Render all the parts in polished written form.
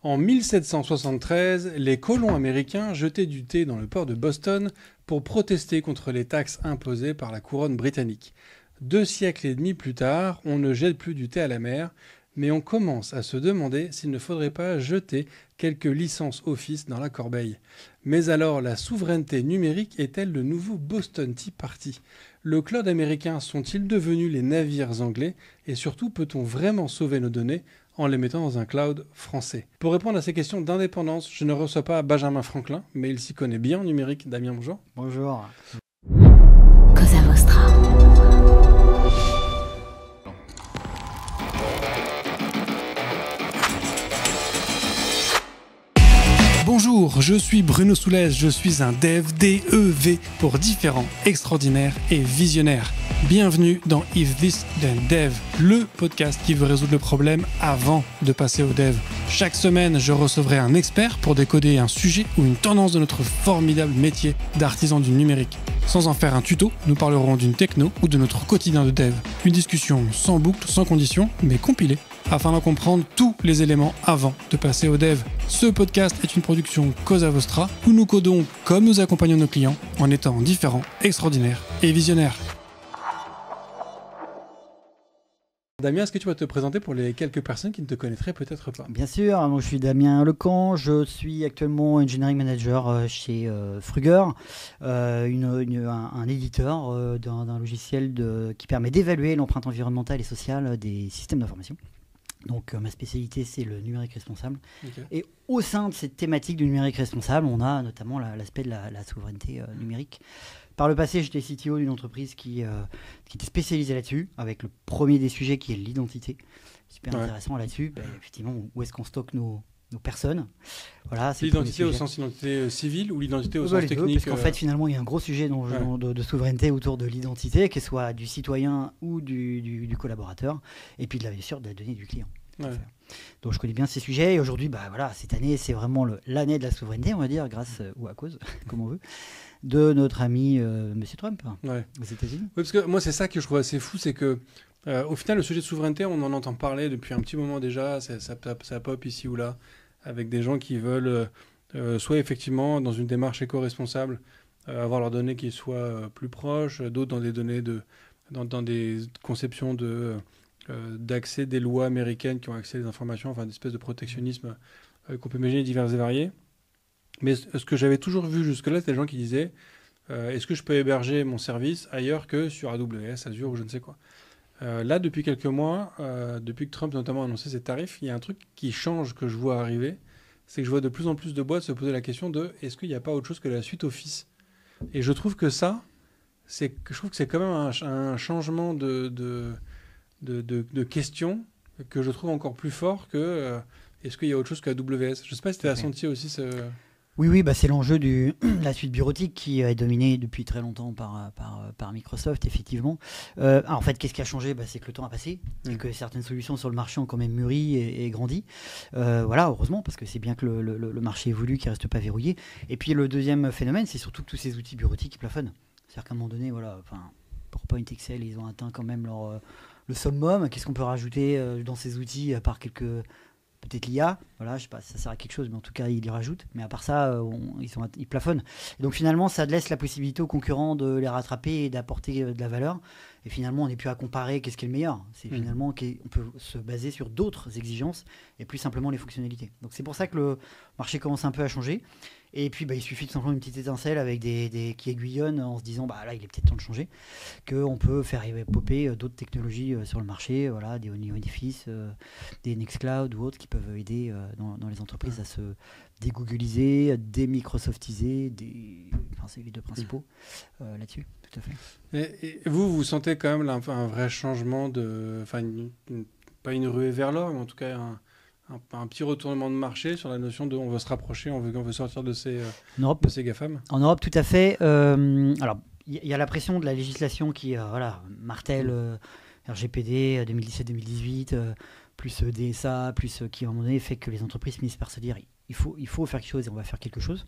En 1773, les colons américains jetaient du thé dans le port de Boston pour protester contre les taxes imposées par la couronne britannique. 2 siècles et demi plus tard, on ne jette plus du thé à la mer, mais on commence à se demander s'il ne faudrait pas jeter quelques licences office dans la corbeille. Mais alors, la souveraineté numérique est-elle le nouveau Boston Tea Party ? Le cloud américain sont-ils devenus les navires anglais ? Et surtout, peut-on vraiment sauver nos données en les mettant dans un cloud français? Pour répondre à ces questions d'indépendance, je ne reçois pas Benjamin Franklin, mais il s'y connaît bien en numérique. Damien, bonjour. Bonjour. Cosa Vostra. Bonjour, je suis Bruno Soulès, je suis un dev, D-E-V, pour différents, extraordinaires et visionnaires. Bienvenue dans If This Then Dev, le podcast qui veut résoudre le problème avant de passer au dev. Chaque semaine, je recevrai un expert pour décoder un sujet ou une tendance de notre formidable métier d'artisan du numérique. Sans en faire un tuto, nous parlerons d'une techno ou de notre quotidien de dev. Une discussion sans boucle, sans condition, mais compilée, afin d'en comprendre tous les éléments avant de passer au dev. Ce podcast est une production Cosa Vostra, où nous codons comme nous accompagnons nos clients, en étant différents, extraordinaires et visionnaires. Damien, est-ce que tu vas te présenter pour les quelques personnes qui ne te connaîtraient peut-être pas ? Bien sûr, moi je suis Damien Lecamp, je suis actuellement Engineering Manager chez Fruger, un éditeur d'un logiciel qui permet d'évaluer l'empreinte environnementale et sociale des systèmes d'information. Donc ma spécialité c'est le numérique responsable. Okay. Et au sein de cette thématique du numérique responsable, on a notamment l'aspect de la souveraineté numérique. Par le passé, j'étais CTO d'une entreprise qui était spécialisée là-dessus, avec le premier des sujets qui est l'identité. Super intéressant là-dessus. Effectivement, où est-ce qu'on stocke nos personnes. Voilà, c'est l'identité au sens identité civile ou l'identité au sens technique? Parce qu'en fait, finalement, il y a un gros sujet de souveraineté autour de l'identité, qu'elle soit du citoyen ou du collaborateur, et puis bien sûr de la donnée du client. Ouais. Donc je connais bien ces sujets, et aujourd'hui, cette année, c'est vraiment l'année de la souveraineté, on va dire, grâce ou à cause, comme on veut, de notre ami Monsieur Trump aux États-Unis. Oui, parce que moi, c'est ça que je trouve assez fou, c'est que au final, le sujet de souveraineté, on en entend parler depuis un petit moment déjà, ça pop ici ou là, avec des gens qui veulent soit effectivement dans une démarche éco-responsable avoir leurs données qui soient plus proches, d'autres dans des données dans des conceptions d'accès des lois américaines qui ont accès à des informations, enfin des espèces de protectionnisme qu'on peut imaginer divers et variés. Mais ce que j'avais toujours vu jusque-là, c'était des gens qui disaient est-ce que je peux héberger mon service ailleurs que sur AWS, Azure ou je ne sais quoi. Là, depuis quelques mois, depuis que Trump notamment a annoncé ses tarifs, il y a un truc qui change que je vois arriver, c'est que je vois de plus en plus de boîtes se poser la question de est-ce qu'il n'y a pas autre chose que la suite Office ? Et je trouve que ça, je trouve que c'est quand même un changement de question que je trouve encore plus fort que est-ce qu'il y a autre chose que AWS ? Je ne sais pas si tu as senti aussi ce... Oui, c'est l'enjeu de la suite bureautique qui est dominée depuis très longtemps par Microsoft, effectivement. En fait, qu'est-ce qui a changé ? C'est que le temps a passé et que certaines solutions sur le marché ont quand même mûri et grandi. Heureusement, parce que c'est bien que le marché évolue, qu'il ne reste pas verrouillé. Et puis le deuxième phénomène, c'est surtout que tous ces outils bureautiques qui plafonnent. C'est-à-dire qu'à un moment donné, PowerPoint, Excel, ils ont atteint quand même le summum. Qu'est-ce qu'on peut rajouter dans ces outils à part quelques... Peut-être l'IA, je sais pas si ça sert à quelque chose, mais en tout cas, ils y rajoutent. Mais à part ça, ils plafonnent. Et donc finalement, ça laisse la possibilité aux concurrents de les rattraper et d'apporter de la valeur. Et finalement, on n'est plus à comparer qu'est-ce qui est le meilleur. C'est finalement on peut se baser sur d'autres exigences et plus simplement les fonctionnalités. Donc c'est pour ça que le marché commence un peu à changer. Et puis il suffit de simplement une petite étincelle avec qui aiguillonnent en se disant là il est peut-être temps de changer, qu'on peut faire popper d'autres technologies sur le marché, des Office, des Nextcloud ou autres qui peuvent aider dans les entreprises à se dégoogliser, démicrosoftiser, c'est les deux principaux là-dessus, tout à fait. Et vous sentez quand même un vrai changement pas une ruée vers l'or, mais en tout cas un petit retournement de marché sur la notion de on veut se rapprocher, on veut sortir de ces GAFAM. En Europe, tout à fait. Alors, il y a la pression de la législation qui martèle RGPD 2017-2018, plus DSA, plus qui à un moment donné fait que les entreprises finissent par se dire il faut faire quelque chose et on va faire quelque chose.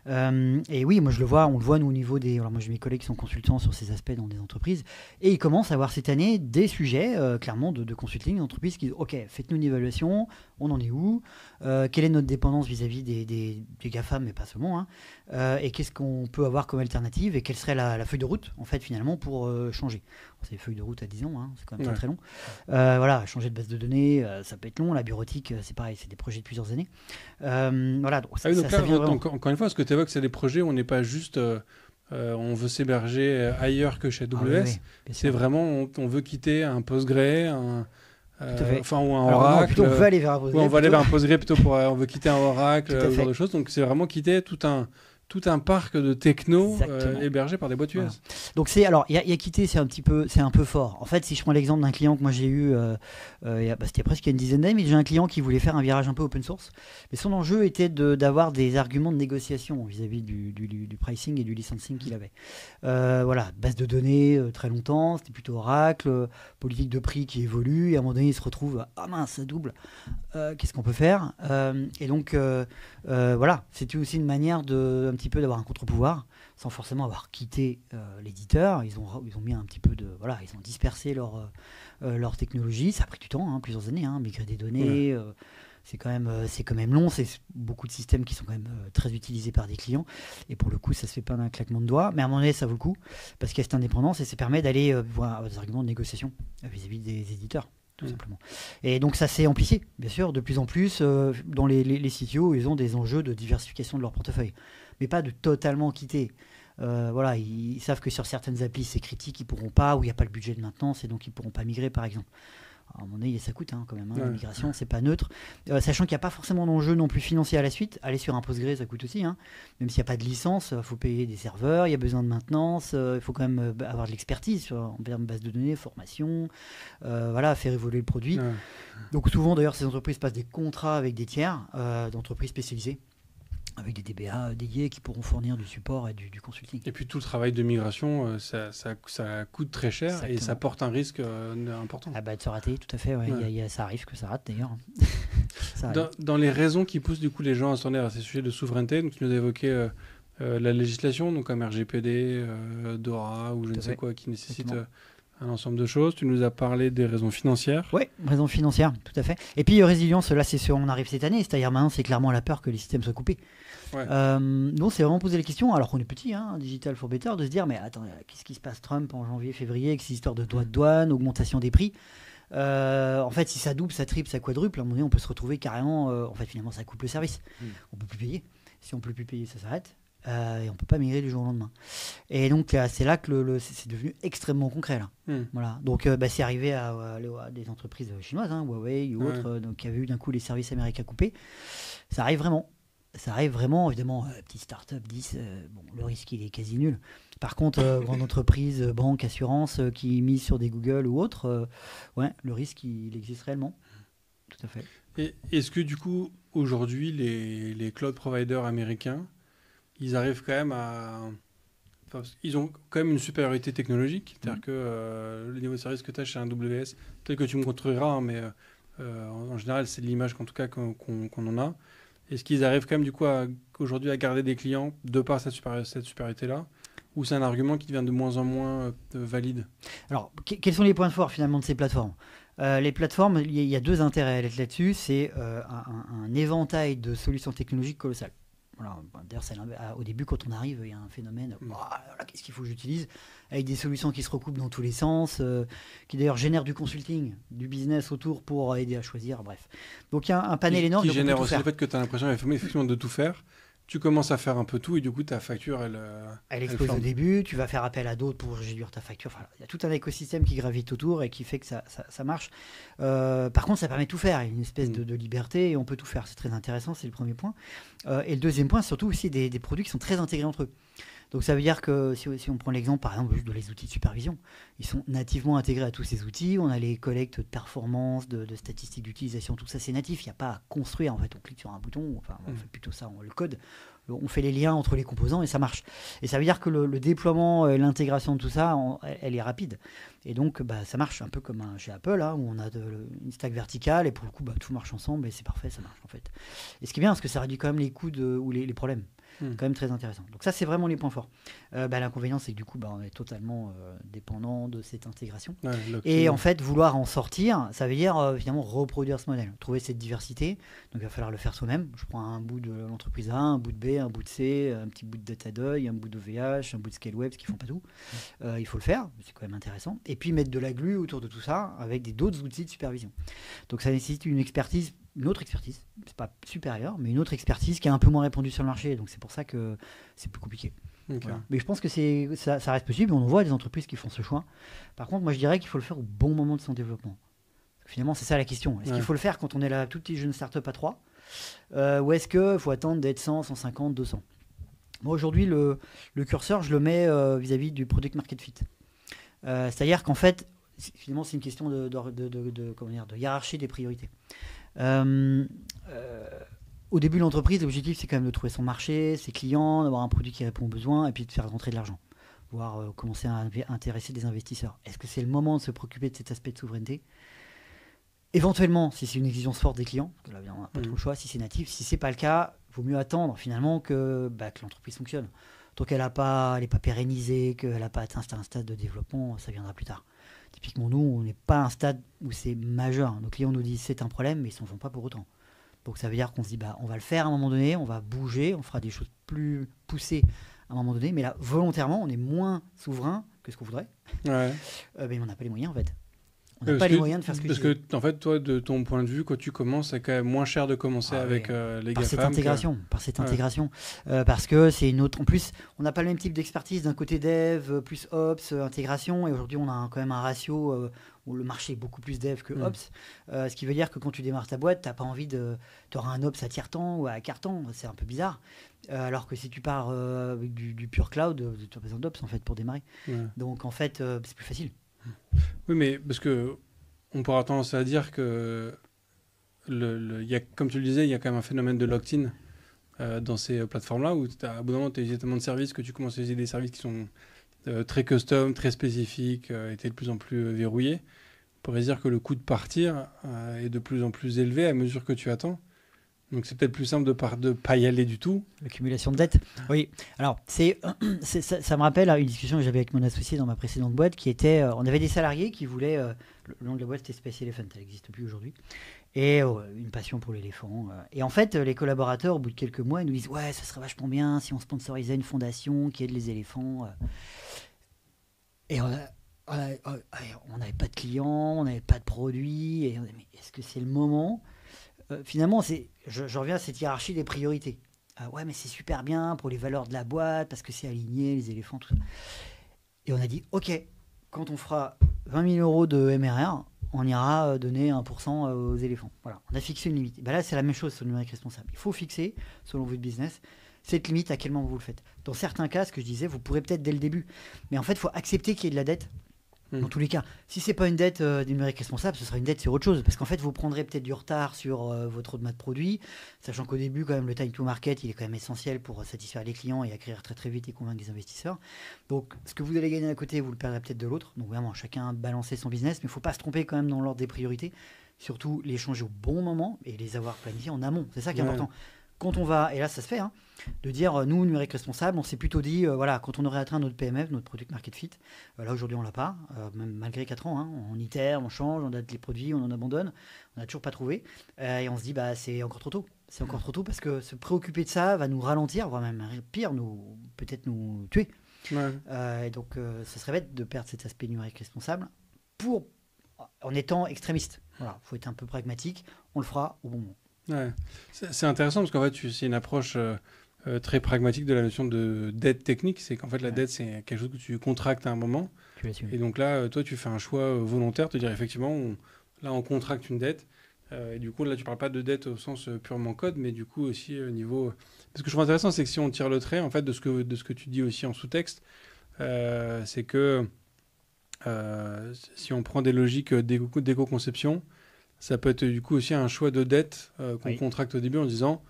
Et oui, moi on le voit nous au niveau des... Alors moi j'ai mes collègues qui sont consultants sur ces aspects dans des entreprises et ils commencent à avoir cette année des sujets clairement de consulting d'entreprises qui disent ok, faites-nous une évaluation, on en est où, quelle est notre dépendance vis-à-vis des GAFAM mais pas seulement, hein, et qu'est-ce qu'on peut avoir comme alternative et quelle serait la feuille de route en fait finalement pour changer. C'est des feuilles de route à 10 ans, hein, c'est quand même très long. Voilà, changer de base de données, ça peut être long, la bureautique c'est pareil, c'est des projets de plusieurs années. Voilà, donc encore une fois, ce que tu évoques, c'est des projets où on n'est pas juste on veut s'héberger ailleurs que chez AWS. C'est vraiment on veut quitter un Postgre, ou un Oracle. On veut aller vers un Postgre. On va aller vers un Postgre plutôt on veut quitter un Oracle, ce genre de choses. Donc c'est vraiment quitter tout un parc de techno hébergé par des boîtes US. Voilà. Donc il y a quitté, c'est un peu fort. En fait, si je prends l'exemple d'un client que moi j'ai eu, c'était presque il y a une dizaine d'années, mais j'ai un client qui voulait faire un virage un peu open source. Mais son enjeu était d'avoir des arguments de négociation vis-à-vis du pricing et du licensing qu'il avait. Voilà, base de données très longtemps, c'était plutôt Oracle, politique de prix qui évolue, et à un moment donné il se retrouve ah mince, ça double, qu'est-ce qu'on peut faire, et donc voilà, c'était aussi une manière un petit peu d'avoir un contre-pouvoir sans forcément avoir quitté l'éditeur. Ils ont mis un petit peu ils ont dispersé leur technologie. Ça a pris du temps, plusieurs années, migrer des données. C'est quand même long. C'est beaucoup de systèmes qui sont quand même très utilisés par des clients. Et pour le coup, ça se fait pas d'un claquement de doigts. Mais à un moment donné, ça vaut le coup parce qu'il y a cette indépendance et ça permet d'aller voir des arguments de négociation vis-à-vis des éditeurs. Tout simplement. Et donc ça s'est amplifié, bien sûr, de plus en plus dans les CTO, ils ont des enjeux de diversification de leur portefeuille, mais pas de totalement quitter. Voilà, ils savent que sur certaines applis c'est critique, ils pourront pas, ou il n'y a pas le budget de maintenance et donc ils pourront pas migrer par exemple. À un moment donné, ça coûte quand même, la migration, c'est pas neutre. Sachant qu'il n'y a pas forcément d'enjeu non plus financier à la suite. Aller sur un Postgre, ça coûte aussi. Même s'il n'y a pas de licence, il faut payer des serveurs, il y a besoin de maintenance, il faut quand même avoir de l'expertise en termes de base de données, formation, faire évoluer le produit. Donc souvent, d'ailleurs, ces entreprises passent des contrats avec des tiers d'entreprises spécialisées, avec des DBA dédiés qui pourront fournir du support et du consulting. Et puis tout le travail de migration, ça coûte très cher. Exactement. Et ça porte un risque important. De se rater, tout à fait. Ça arrive que ça rate d'ailleurs. Dans les raisons qui poussent du coup les gens à se tourner vers ces sujets de souveraineté, donc tu nous as évoqué la législation, donc comme RGPD, DORA ou je ne sais quoi, qui nécessite un ensemble de choses. Tu nous as parlé des raisons financières. Oui, raisons financières, tout à fait. Et puis résilience, là c'est on arrive cette année, c'est-à-dire maintenant c'est clairement la peur que les systèmes soient coupés. Donc c'est vraiment poser les questions, alors qu'on est petit, Digital for Better, de se dire mais attends, qu'est-ce qui se passe Trump en janvier, février, avec ces histoires de droits de douane, augmentation des prix. En fait, si ça double, ça triple, ça quadruple, à un moment donné on peut se retrouver carrément, en fait finalement ça coupe le service. On peut plus payer. Si on peut plus payer, ça s'arrête. Et on peut pas migrer du jour au lendemain. Et donc c'est là que c'est devenu extrêmement concret là. Voilà. Donc c'est arrivé à des entreprises chinoises, Huawei ou autres, donc qui avaient eu d'un coup les services américains coupés. Ça arrive vraiment, évidemment, petite start-up 10, le risque il est quasi nul. Par contre, grande entreprise, banque, assurance qui mise sur des Google ou autres, le risque il existe réellement. Tout à fait. Et est-ce que du coup aujourd'hui les cloud providers américains, ils arrivent quand même ils ont quand même une supériorité technologique, c'est-à-dire que le niveau de service que tu as chez un AWS, peut-être que tu me contreras, mais en général, c'est l'image qu'en tout cas qu'on en a. Est-ce qu'ils arrivent quand même du coup aujourd'hui à garder des clients de par cette supériorité-là, ou c'est un argument qui devient de moins en moins valide? Alors, quels sont les points forts finalement de ces plateformes? Les plateformes, il y a deux intérêts là-dessus, c'est un éventail de solutions technologiques colossales. Voilà. D'ailleurs, au début, quand on arrive, il y a un phénomène, qu'est-ce qu'il faut que j'utilise, avec des solutions qui se recoupent dans tous les sens, qui d'ailleurs génèrent du consulting, du business autour pour aider à choisir, bref. Donc il y a un panel énorme. Qui génère aussi le fait que tu as l'impression effectivement de tout faire. Tu commences à faire un peu tout et du coup ta facture elle explose au début, tu vas faire appel à d'autres pour réduire ta facture. Enfin, il y a tout un écosystème qui gravite autour et qui fait que ça marche. Par contre, ça permet de tout faire, il y a une espèce de liberté et on peut tout faire. C'est très intéressant, c'est le premier point. Et le deuxième point, surtout aussi des produits qui sont très intégrés entre eux. Donc ça veut dire que si on prend l'exemple par exemple juste de les outils de supervision, ils sont nativement intégrés à tous ces outils. On a les collectes de performance, de statistiques d'utilisation, tout ça c'est natif. Il n'y a pas à construire en fait. On clique sur un bouton, enfin on fait plutôt ça, on le code. On fait les liens entre les composants et ça marche. Et ça veut dire que le déploiement, l'intégration de tout ça, elle est rapide. Et donc, ça marche un peu comme chez Apple, hein, où on a une stack verticale et pour le coup, tout marche ensemble et c'est parfait, ça marche en fait. Et ce qui est bien, c'est que ça réduit quand même les coûts ou les problèmes. Quand même très intéressant. Donc ça, c'est vraiment les points forts. L'inconvénient, c'est que du coup, on est totalement dépendant de cette intégration. Ouais, et en fait, vouloir en sortir, ça veut dire finalement reproduire ce modèle, trouver cette diversité. Donc il va falloir le faire soi-même. Je prends un bout de l'entreprise A, un bout de B, un bout de C, un petit bout de Datadog, un bout d'OVH, un bout de Scaleweb, ce qu'ils font pas tout. Il faut le faire, c'est quand même intéressant. Et puis mettre de la glue autour de tout ça avec d'autres outils de supervision. Donc ça nécessite une autre expertise, c'est pas supérieur, mais une autre expertise qui est un peu moins répandue sur le marché. Donc c'est pour ça que c'est plus compliqué. Okay. Voilà. Mais je pense que ça reste possible. On voit des entreprises qui font ce choix. Par contre, moi je dirais qu'il faut le faire au bon moment de son développement. Finalement, c'est ça la question. Est-ce qu'il faut le faire quand on est là, tout petit jeune start-up à 3 ou est-ce qu'il faut attendre d'être 100, 150, 200 ? Moi aujourd'hui, le curseur, je le mets vis-à-vis du product market fit. C'est-à-dire qu'en fait, finalement, c'est une question de hiérarchie des priorités. Au début de l'entreprise, l'objectif c'est quand même de trouver son marché, ses clients, d'avoir un produit qui répond aux besoins et puis de faire rentrer de l'argent, voire commencer à intéresser des investisseurs. Est-ce que c'est le moment de se préoccuper de cet aspect de souveraineté ? Éventuellement, si c'est une exigence forte des clients, parce que là on n'a pas trop le choix, si c'est natif, si c'est pas le cas, il vaut mieux attendre finalement que l'entreprise fonctionne. Tant qu'elle n'est pas pérennisée, qu'elle n'a pas atteint un stade de développement, ça viendra plus tard. Typiquement, nous, on n'est pas à un stade où c'est majeur. Nos clients nous disent c'est un problème, mais ils ne s'en font pas pour autant. Donc ça veut dire qu'on se dit on va le faire à un moment donné, on va bouger, on fera des choses plus poussées à un moment donné, mais là, volontairement, on est moins souverain que ce qu'on voudrait. Ouais. Mais on n'a pas les moyens en fait. On n'a pas les moyens de faire ce que parce que en fait, toi, de ton point de vue, quand tu commences, c'est quand même moins cher de commencer avec les par GAFAM. Par cette intégration. Parce que c'est une autre. En plus, on n'a pas le même type d'expertise. D'un côté dev, plus ops, intégration. Et aujourd'hui, on a quand même un ratio où le marché est beaucoup plus dev que ops. Ce qui veut dire que quand tu démarres ta boîte, tu n'as pas envie de. Tu auras un ops à tiers-temps ou à quart-temps. C'est un peu bizarre. Alors que si tu pars avec du pure cloud, tu as besoin d'ops en fait pour démarrer. Ouais. Donc en fait, c'est plus facile. Oui, mais parce que on pourra tendance à dire que, y a, comme tu le disais, il y a quand même un phénomène de locked-in dans ces plateformes-là où à bout d'un moment, tu as tellement de services que tu commences à utiliser des services qui sont très custom, très spécifiques et tu es de plus en plus verrouillé. On pourrait dire que le coût de partir est de plus en plus élevé à mesure que tu attends. Donc c'est peut-être plus simple de ne pas y aller du tout. L'accumulation de dettes. Oui. Alors ça me rappelle une discussion que j'avais avec mon associé dans ma précédente boîte qui était, on avait des salariés qui voulaient, le nom de la boîte c'était Space Elephant, elle n'existe plus aujourd'hui, et une passion pour l'éléphant. Et en fait, les collaborateurs, au bout de quelques mois, ils nous disent ouais, ça serait vachement bien si on sponsorisait une fondation qui aide les éléphants. Et on n'avait pas de clients, on n'avait pas de produits, et on dit mais est-ce que c'est le moment ? Finalement, je reviens à cette hiérarchie des priorités. Ouais, mais c'est super bien pour les valeurs de la boîte, parce que c'est aligné, les éléphants, tout ça. Et on a dit, ok, quand on fera 20 000 euros de MRR, on ira donner 1% aux éléphants. Voilà, on a fixé une limite. Là, c'est la même chose sur le numérique responsable. Il faut fixer, selon votre business, cette limite, à quel moment vous le faites. Dans certains cas, ce que je disais, vous pourrez peut-être dès le début. Mais en fait, il faut accepter qu'il y ait de la dette. Dans tous les cas, si ce n'est pas une dette du numérique responsable, ce sera une dette sur autre chose. Parce qu'en fait, vous prendrez peut-être du retard sur votre roadmap de produit, sachant qu'au début, quand même, le time to market, il est quand même essentiel pour satisfaire les clients et acquérir très très vite et convaincre des investisseurs. Donc, ce que vous allez gagner d'un côté, vous le perdrez peut-être de l'autre. Donc, vraiment, chacun balancer son business. Mais il ne faut pas se tromper quand même dans l'ordre des priorités. Surtout, les changer au bon moment et les avoir planifiés en amont. C'est ça qui est important. Quand on va, et là ça se fait, de dire nous, numérique responsable, on s'est plutôt dit, quand on aurait atteint notre PMF, notre Product Market Fit, là aujourd'hui on l'a pas, même malgré 4 ans, on itère, on change, on date les produits, on en abandonne, on n'a toujours pas trouvé, et on se dit c'est encore trop tôt. C'est encore trop tôt parce que se préoccuper de ça va nous ralentir, voire même pire, peut-être nous tuer. Ouais. Et donc ça serait bête de perdre cet aspect numérique responsable en étant extrémiste. Voilà, faut être un peu pragmatique, on le fera au bon moment. Ouais. C'est intéressant parce qu'en fait, c'est une approche très pragmatique de la notion de dette technique. C'est qu'en fait, la dette, c'est quelque chose que tu contractes à un moment. Et donc là, toi, tu fais un choix volontaire, te dire effectivement, on contracte une dette. Et du coup, là, tu parles pas de dette au sens purement code, mais du coup aussi au niveau... Ce que je trouve intéressant, c'est que si on tire le trait, en fait, de ce que tu dis aussi en sous-texte, c'est que si on prend des logiques d'éco-conception, ça peut être du coup aussi un choix de dette qu'on contracte au début en se disant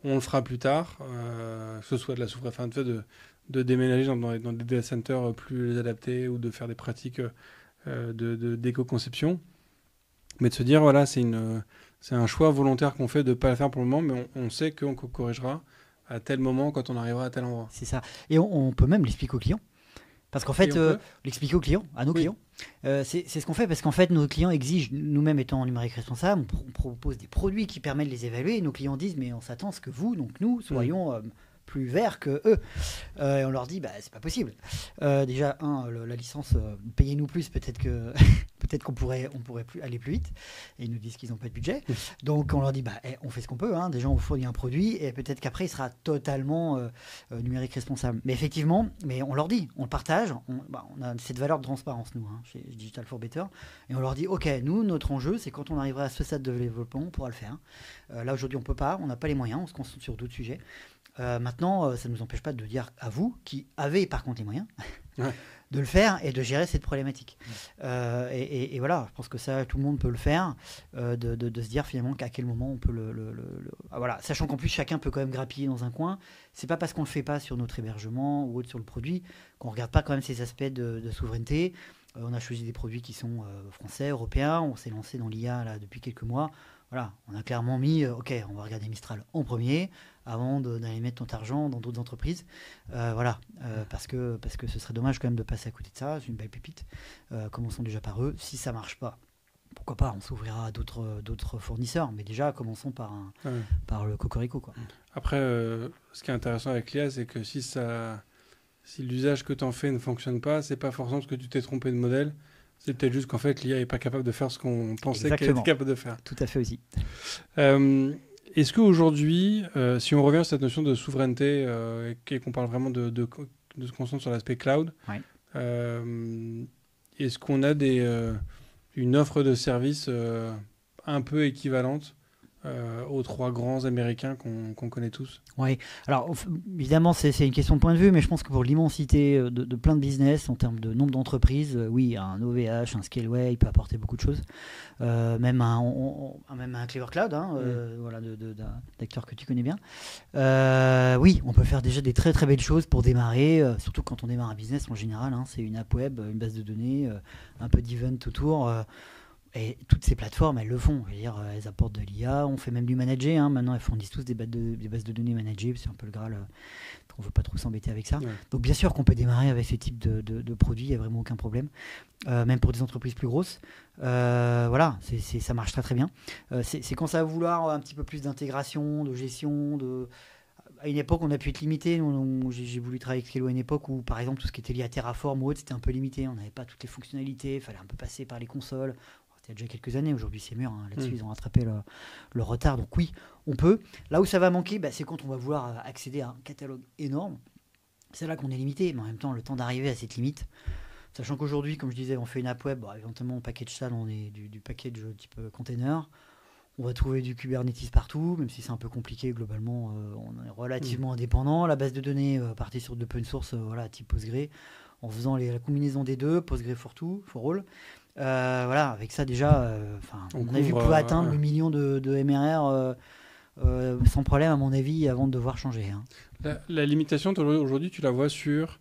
on le fera plus tard, que ce soit de la enfin, de déménager dans des data centers plus adaptés ou de faire des pratiques d'éco-conception. Mais de se dire, voilà, c'est un choix volontaire qu'on fait de ne pas le faire pour le moment, mais on sait qu'on corrigera à tel moment quand on arrivera à tel endroit. C'est ça. Et on peut même l'expliquer aux clients. Parce qu'en fait, l'expliquer aux clients, à nos clients, c'est ce qu'on fait parce qu'en fait, nos clients exigent, nous-mêmes étant numérique responsable, on propose des produits qui permettent de les évaluer et nos clients disent, mais on s'attend à ce que vous, donc nous, soyons plus verts que eux. Et on leur dit, c'est pas possible. Déjà, la licence, payez-nous plus, peut-être qu'on pourrait aller plus vite. Et ils nous disent qu'ils n'ont pas de budget. Donc on leur dit, on fait ce qu'on peut. Déjà, on vous fournit un produit et peut-être qu'après, il sera totalement numérique responsable. Mais effectivement, on leur dit, on le partage. On a cette valeur de transparence, nous, chez Digital for Better. Et on leur dit, OK, nous, notre enjeu, c'est quand on arrivera à ce stade de développement, on pourra le faire. Là, aujourd'hui, on ne peut pas. On n'a pas les moyens. On se concentre sur d'autres sujets. Maintenant, ça ne nous empêche pas de dire à vous, qui avez par contre les moyens, de le faire et de gérer cette problématique. Et voilà, je pense que ça, tout le monde peut le faire, de se dire finalement qu'à quel moment on peut voilà, sachant qu'en plus, chacun peut quand même grappiller dans un coin. C'est pas parce qu'on ne le fait pas sur notre hébergement ou autre sur le produit qu'on ne regarde pas quand même ces aspects de souveraineté. On a choisi des produits qui sont français, européens. On s'est lancé dans l'IA là, depuis quelques mois. Voilà, on a clairement mis, OK, on va regarder Mistral en premier avant d'aller mettre notre argent dans d'autres entreprises. Parce que ce serait dommage quand même de passer à côté de ça. C'est une belle pépite. Commençons déjà par eux. Si ça ne marche pas, pourquoi pas, on s'ouvrira à d'autres fournisseurs. Mais déjà, commençons par le Cocorico, quoi. Après, ce qui est intéressant avec l'IA, c'est que si l'usage que tu en fais ne fonctionne pas, c'est pas forcément parce que tu t'es trompé de modèle. C'est peut-être juste qu'en fait, l'IA n'est pas capable de faire ce qu'on pensait qu'elle était capable de faire. Tout à fait aussi. Est-ce qu'aujourd'hui, si on revient à cette notion de souveraineté et qu'on parle vraiment de se concentrer sur l'aspect cloud, est-ce qu'on a une offre de service un peu équivalente aux trois grands américains qu'on connaît tous? Oui, alors évidemment c'est une question de point de vue, mais je pense que pour l'immensité de plein de business en termes de nombre d'entreprises, oui, un OVH, un Scaleway, il peut apporter beaucoup de choses. Même un Clever Cloud, voilà, d'acteurs que tu connais bien. Oui, on peut faire déjà des très très belles choses pour démarrer, surtout quand on démarre un business en général. C'est une app web, une base de données, un peu d'event autour. Et toutes ces plateformes, elles le font. Je veux dire, elles apportent de l'IA. On fait même du manager. Maintenant, elles fournissent tous des bases de données managées. C'est un peu le Graal. On ne veut pas trop s'embêter avec ça. Ouais. Donc, bien sûr qu'on peut démarrer avec ce type de produit. Il n'y a vraiment aucun problème. Même pour des entreprises plus grosses. Voilà, ça marche très, très bien. C'est quand ça va vouloir un petit peu plus d'intégration, de gestion, à une époque, on a pu être limité. J'ai voulu travailler avec Scaleway à une époque où, par exemple, tout ce qui était lié à Terraform ou autre, c'était un peu limité. On n'avait pas toutes les fonctionnalités. Il fallait un peu passer par les consoles. C'était déjà quelques années. Aujourd'hui, c'est mûr. Là-dessus, ils ont rattrapé le retard. Donc oui, on peut. Là où ça va manquer, c'est quand on va vouloir accéder à un catalogue énorme. C'est là qu'on est limité. Mais en même temps, le temps d'arriver à cette limite, sachant qu'aujourd'hui, comme je disais, on fait une app web. Éventuellement, on package ça dans du package type container. On va trouver du Kubernetes partout, même si c'est un peu compliqué. Globalement, on est relativement indépendant. La base de données partait sur de l'open source, type Postgre, en faisant la combinaison des deux, Postgre for all. Voilà, avec ça déjà, on a vu qu'on pouvait atteindre le million de MRR sans problème, à mon avis, avant de devoir changer. La limitation, aujourd'hui, tu la vois sur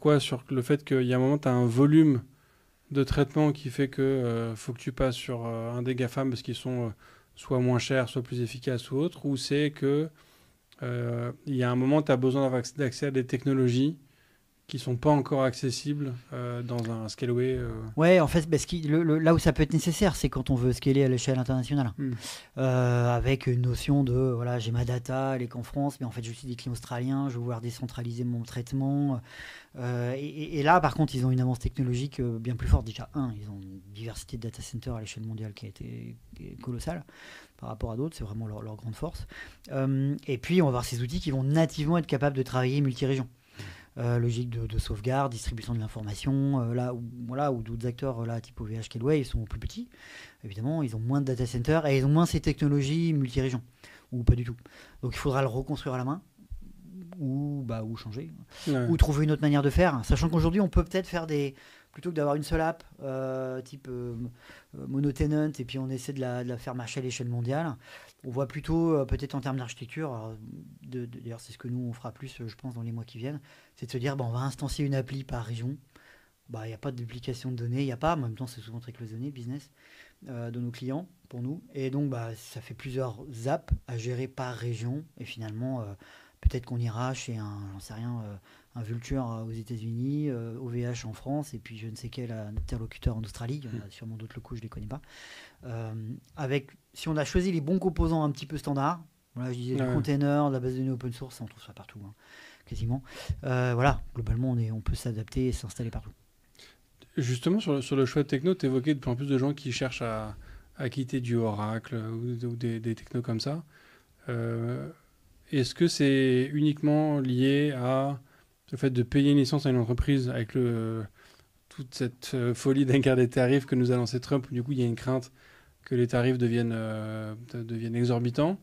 quoi? Sur le fait qu'il y a un moment, tu as un volume de traitement qui fait que faut que tu passes sur un des GAFAM parce qu'ils sont soit moins chers, soit plus efficaces ou autre, ou c'est que il y a un moment, tu as besoin d'accès à des technologies qui ne sont pas encore accessibles dans un Scaleway. Ouais, en fait, là où ça peut être nécessaire, c'est quand on veut scaler à l'échelle internationale. Avec une notion de, voilà, j'ai ma data, elle est qu'en France, mais en fait, j'ai aussi des clients australiens, je vais vouloir décentraliser mon traitement. Et là, par contre, ils ont une avance technologique bien plus forte. Déjà, ils ont une diversité de data centers à l'échelle mondiale qui est colossale par rapport à d'autres. C'est vraiment leur grande force. Et puis, on va avoir ces outils qui vont nativement être capables de travailler multi-régions. logique de sauvegarde, distribution de l'information, où d'autres acteurs type OVH, Scaleway, ils sont plus petits. Évidemment, ils ont moins de data centers et ils ont moins ces technologies multi-régions, ou pas du tout. Donc il faudra le reconstruire à la main, ou changer, ou trouver une autre manière de faire, sachant qu'aujourd'hui on peut peut-être faire plutôt que d'avoir une seule app type mono-tenant et puis on essaie de la faire marcher à l'échelle mondiale, on voit plutôt peut-être en termes d'architecture, d'ailleurs c'est ce que nous on fera plus je pense dans les mois qui viennent, c'est de se dire on va instancier une appli par région. Il n'y a pas de duplication de données, il n'y a pas, en même temps c'est souvent très cloisonné business de nos clients pour nous, et donc ça fait plusieurs apps à gérer par région, et finalement peut-être qu'on ira chez un Vulture aux États-Unis, OVH en France, et puis je ne sais quel interlocuteur en Australie. Il y en a sûrement d'autres locaux, je ne les connais pas. Si on a choisi les bons composants un petit peu standards, je disais le container, la base de données open source, on trouve ça partout, quasiment. Globalement, on peut s'adapter et s'installer partout. Justement, sur le choix de techno, tu évoquais de plus en plus de gens qui cherchent à quitter du Oracle ou des technos comme ça. Est-ce que c'est uniquement lié à le fait de payer une licence à une entreprise avec toute cette folie d'un quart des tarifs que nous a lancé Trump, où du coup il y a une crainte que les tarifs deviennent exorbitants,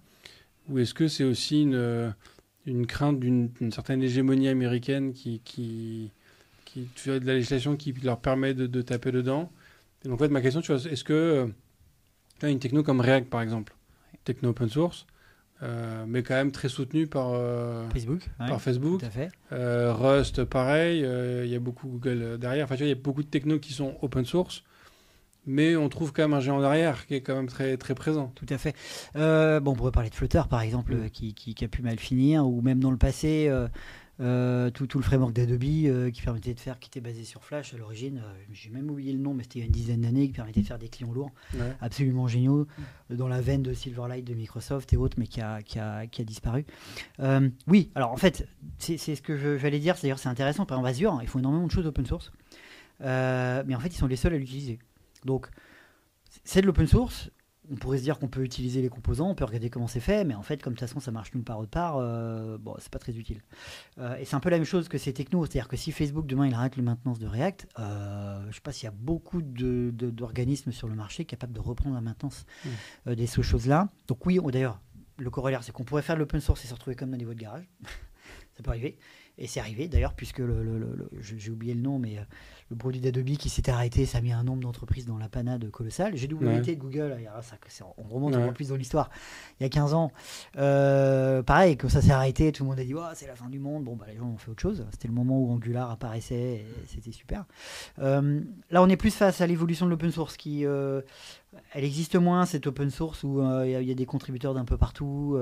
ou est-ce que c'est aussi une crainte d'une certaine hégémonie américaine qui tu as de la législation qui leur permet de taper dedans? Et donc en fait ma question, tu vois, est-ce que une techno comme React par exemple, techno open source, mais quand même très soutenu par Facebook. Tout à fait. Rust, pareil. Il y a beaucoup Google derrière. Enfin, tu vois, il y a beaucoup de technos qui sont open source, mais on trouve quand même un géant derrière qui est quand même très, très présent. Tout à fait. On pourrait parler de Flutter, par exemple, qui a pu mal finir, ou même dans le passé, tout le framework d'Adobe qui permettait de faire, qui était basé sur Flash à l'origine. J'ai même oublié le nom, mais c'était il y a une dizaine d'années, qui permettait de faire des clients lourds, absolument géniaux, dans la veine de Silverlight de Microsoft et autres, mais qui a disparu. Oui, alors en fait, c'est ce que j'allais dire, c'est-à-dire c'est intéressant. Par exemple, Azure, ils font énormément de choses open source, mais en fait, ils sont les seuls à l'utiliser. Donc, c'est de l'open source. On pourrait se dire qu'on peut utiliser les composants, on peut regarder comment c'est fait, mais en fait, comme de toute façon, ça marche nulle part autre part, c'est pas très utile. Et c'est un peu la même chose que ces technos, c'est-à-dire que si Facebook, demain, il arrête la maintenance de React, je sais pas s'il y a beaucoup d'organismes sur le marché capables de reprendre la maintenance de ces choses-là. Donc oui, d'ailleurs, le corollaire, c'est qu'on pourrait faire de l'open source et se retrouver comme dans des voies de garage. Ça peut arriver. Et c'est arrivé d'ailleurs, puisque j'ai oublié le nom, mais le produit d'Adobe qui s'était arrêté, ça a mis un nombre d'entreprises dans la panade colossale. GWT de Google, on remonte encore plus dans l'histoire, il y a 15 ans. Pareil, quand ça s'est arrêté, tout le monde a dit c'est la fin du monde. Les gens ont fait autre chose. C'était le moment où Angular apparaissait et c'était super. Là, on est plus face à l'évolution de l'open source qui. Elle existe moins, cette open source où il y a des contributeurs d'un peu partout.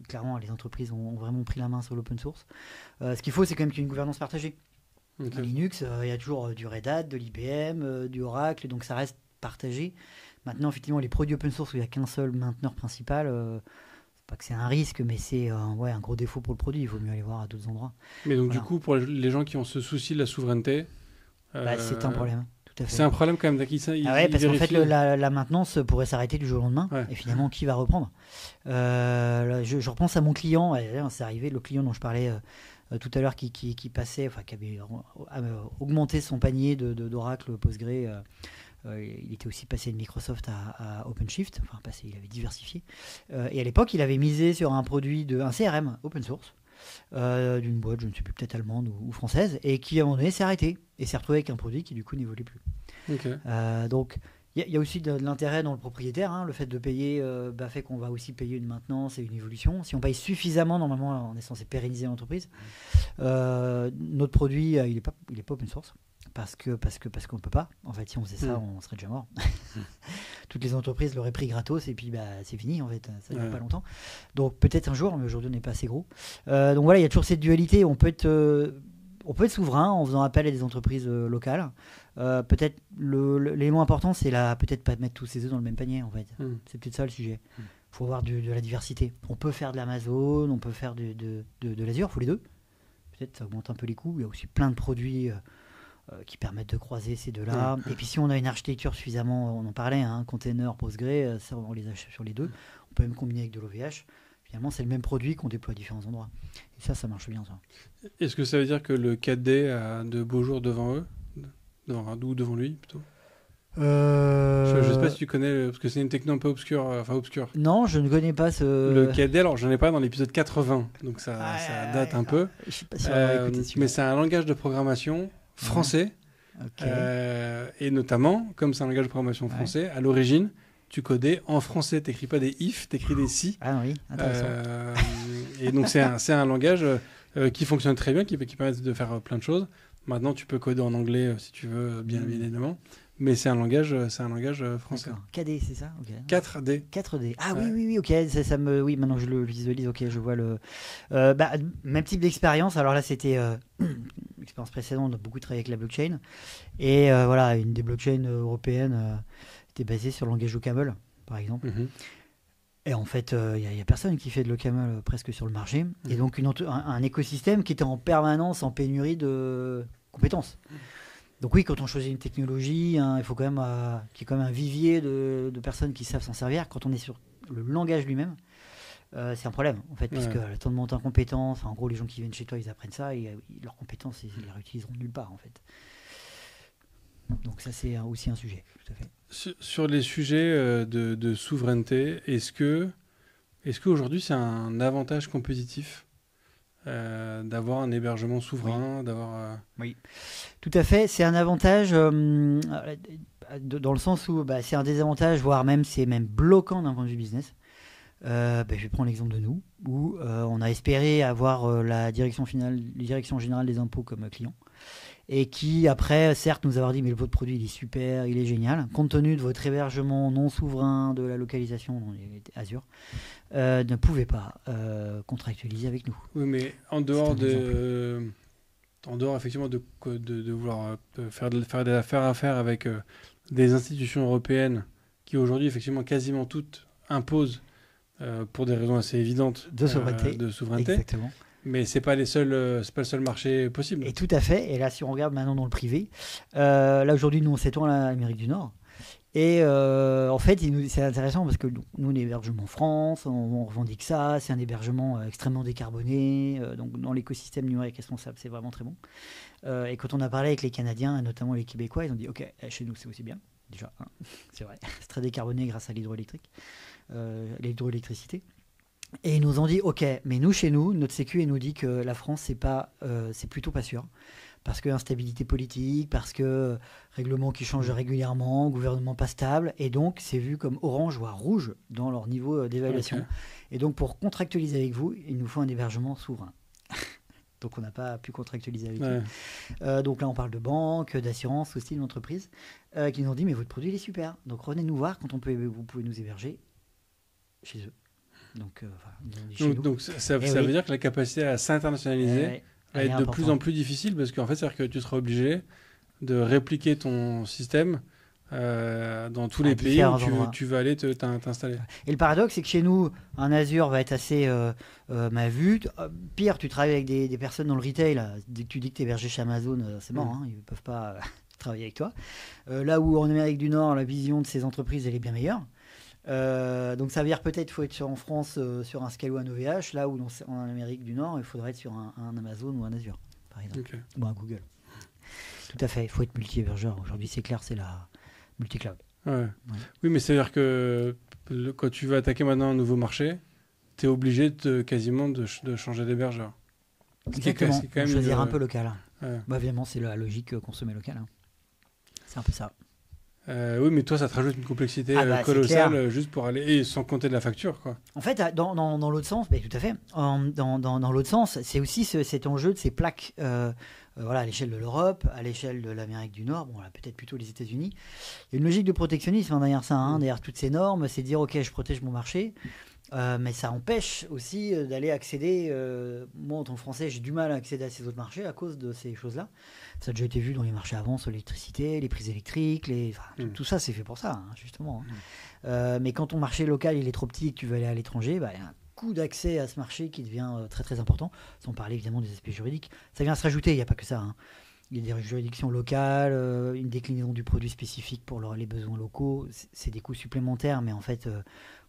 Clairement, les entreprises ont vraiment pris la main sur l'open source. Ce qu'il faut, c'est quand même qu'il y ait une gouvernance partagée. Okay. En Linux, il y a toujours du Red Hat, de l'IBM, du Oracle, donc ça reste partagé. Maintenant, effectivement, les produits open source où il n'y a qu'un seul mainteneur principal, c'est pas que c'est un risque, mais c'est un gros défaut pour le produit. Il vaut mieux aller voir à d'autres endroits. Mais donc, du coup, pour les gens qui ont ce souci de la souveraineté... c'est un problème. C'est un problème quand même parce qu'en fait la maintenance pourrait s'arrêter du jour au lendemain et finalement qui va reprendre je repense à mon client, c'est arrivé, le client dont je parlais tout à l'heure qui passait, qui avait augmenté son panier d'Oracle Postgre, il était aussi passé de Microsoft à OpenShift, il avait diversifié et à l'époque il avait misé sur un produit un CRM open source d'une boîte, je ne sais plus, peut-être allemande ou française, et qui à un moment donné s'est arrêté et s'est retrouvé avec un produit qui du coup n'évolue plus. Donc il y a aussi de l'intérêt dans le propriétaire, le fait de payer fait qu'on va aussi payer une maintenance et une évolution. Si on paye suffisamment, normalement on est censé pérenniser l'entreprise. Notre produit il est pas open source parce qu'on ne peut pas. En fait, si on faisait ça, on serait déjà mort. Toutes les entreprises l'auraient pris gratos et puis c'est fini, en fait, ça ne dure pas longtemps. Donc peut-être un jour, mais aujourd'hui on n'est pas assez gros. Donc voilà, il y a toujours cette dualité. On peut être souverain en faisant appel à des entreprises locales. Peut-être l'élément important, c'est peut-être pas mettre tous ses œufs dans le même panier, en fait. C'est peut-être ça le sujet. Il faut avoir de la diversité. On peut faire de l'Amazon, on peut faire de l'Azure, il faut les deux. Peut-être ça augmente un peu les coûts. Il y a aussi plein de produits qui permettent de croiser ces deux-là. Et puis si on a une architecture suffisamment, on en parlait, container, Postgre, ça, on les achète sur les deux. On peut même combiner avec de l'OVH. Finalement, c'est le même produit qu'on déploie à différents endroits. Et ça marche bien, ça. Est-ce que ça veut dire que le 4D a de beaux jours devant eux? Devant lui, plutôt? Je sais pas si tu connais, parce que c'est une techno un peu obscure. Non, je ne connais pas ce... Le 4D, alors j'en ai parlé dans l'épisode 80, donc ça date un peu. Je suis pas sûr d'avoir écouté celui-là. Mais c'est un langage de programmation français. Ok. Et notamment, comme c'est un langage de programmation français, à l'origine, tu codais en français. Tu n'écris pas des if, tu écris des si. Ah oui, intéressant. Et donc c'est un langage qui fonctionne très bien, qui permet de faire plein de choses. Maintenant, tu peux coder en anglais si tu veux, bien évidemment. Mais c'est un langage français. D'accord. KD, c'est ça? Okay. 4D. 4D. Ah oui, ok. Oui, maintenant je le visualise. Ok, je vois le. Même type d'expérience. Alors là, c'était l'expérience précédente. Beaucoup travaillé avec la blockchain. Et voilà, une des blockchains européennes était basée sur le langage OCaml, par exemple. Mm-hmm. Et en fait, il n'y a personne qui fait de l'OCaml presque sur le marché. Et donc, un écosystème qui était en permanence en pénurie de compétences. Donc oui, quand on choisit une technologie, il faut quand même qu'il y ait quand même un vivier de personnes qui savent s'en servir. Quand on est sur le langage lui-même, c'est un problème, en fait, puisque le temps de monter en compétences, en gros, les gens qui viennent chez toi, ils apprennent ça, et leurs compétences, ils les réutiliseront nulle part, en fait. Donc ça, c'est aussi un sujet, tout à fait. Sur les sujets de souveraineté, est-ce qu'aujourd'hui, c'est un avantage compétitif d'avoir un hébergement souverain, Oui, tout à fait. C'est un avantage dans le sens où c'est un désavantage, voire même c'est même bloquant d'un point de vue business. Je vais prendre l'exemple de nous, où on a espéré avoir la direction générale des impôts comme client, et qui après, certes, nous avoir dit mais votre produit il est super, il est génial, compte tenu de votre hébergement non souverain, de la localisation Azure, ne pouvait pas contractualiser avec nous. Oui, mais en dehors effectivement de vouloir faire affaire avec des institutions européennes qui aujourd'hui effectivement quasiment toutes imposent pour des raisons assez évidentes de souveraineté. Exactement. Mais c'est pas c'est pas le seul marché possible. Et tout à fait. Et là, si on regarde maintenant dans le privé, là aujourd'hui, nous on s'étend à l'Amérique du Nord. Et en fait, c'est intéressant parce que nous, on est hébergement France, on revendique ça, c'est un hébergement extrêmement décarboné. Donc dans l'écosystème numérique responsable, c'est vraiment très bon. Et quand on a parlé avec les Canadiens, et notamment les Québécois, ils ont dit ok, chez nous c'est aussi bien. Déjà, c'est vrai, c'est très décarboné grâce à l'hydroélectricité. Et ils nous ont dit ok, mais nous chez nous, notre sécu, elle nous dit que la France c'est plutôt pas sûr. Parce que instabilité politique, parce que règlement qui change régulièrement, gouvernement pas stable, et donc c'est vu comme orange voire rouge dans leur niveau d'évaluation. Okay. Et donc pour contractualiser avec vous, il nous faut un hébergement souverain. Donc on n'a pas pu contractualiser avec eux. Donc là on parle de banques, d'assurance aussi, d'entreprises, qui nous ont dit mais votre produit il est super, donc revenez nous voir quand vous pouvez nous héberger chez eux. Donc ça veut dire que la capacité à s'internationaliser va être de plus en plus difficile parce qu'en fait, c'est-à-dire que tu seras obligé de répliquer ton système dans tous les pays où tu vas aller t'installer. Et le paradoxe, c'est que chez nous, un Azure va être assez mal vu. Pire, tu travailles avec des personnes dans le retail. Là. Dès que tu dis que tu es hébergé chez Amazon, c'est mort. Hein, ils ne peuvent pas travailler avec toi. Là où en Amérique du Nord, la vision de ces entreprises, elle est bien meilleure. Donc ça veut dire peut-être qu'il faut être en France sur un Scale ou un OVH, là où en Amérique du Nord il faudrait être sur un Amazon ou un Azure par exemple, ou un Google. Tout à fait, il faut être multi-hébergeur. Aujourd'hui c'est clair, c'est la multi-cloud. Oui, mais c'est à dire que quand tu vas attaquer maintenant un nouveau marché, tu es obligé quasiment de changer d'hébergeur. Exactement, c'est quand même choisir un peu local. Évidemment c'est la logique consommer local. C'est un peu ça. Oui, mais toi, ça te rajoute une complexité colossale juste pour aller, et sans compter de la facture, quoi. En fait, dans l'autre sens, tout à fait. Dans l'autre sens, c'est aussi cet enjeu de ces plaques, à l'échelle de l'Europe, à l'échelle de l'Amérique du Nord, peut-être plutôt les États-Unis. Il y a une logique de protectionnisme derrière ça, derrière toutes ces normes, c'est de dire ok, je protège mon marché. Mais ça empêche aussi d'aller accéder. Moi, en tant que Français, j'ai du mal à accéder à ces autres marchés à cause de ces choses-là. Ça a déjà été vu dans les marchés avant sur l'électricité, les prises électriques, tout ça, c'est fait pour ça, justement. Mais quand ton marché local il est trop petit et que tu veux aller à l'étranger, il y a un coût d'accès à ce marché qui devient très très important, sans parler évidemment des aspects juridiques. Ça vient se rajouter, il n'y a pas que ça. Il y a des juridictions locales, une déclinaison du produit spécifique pour les besoins locaux. C'est des coûts supplémentaires, mais en fait,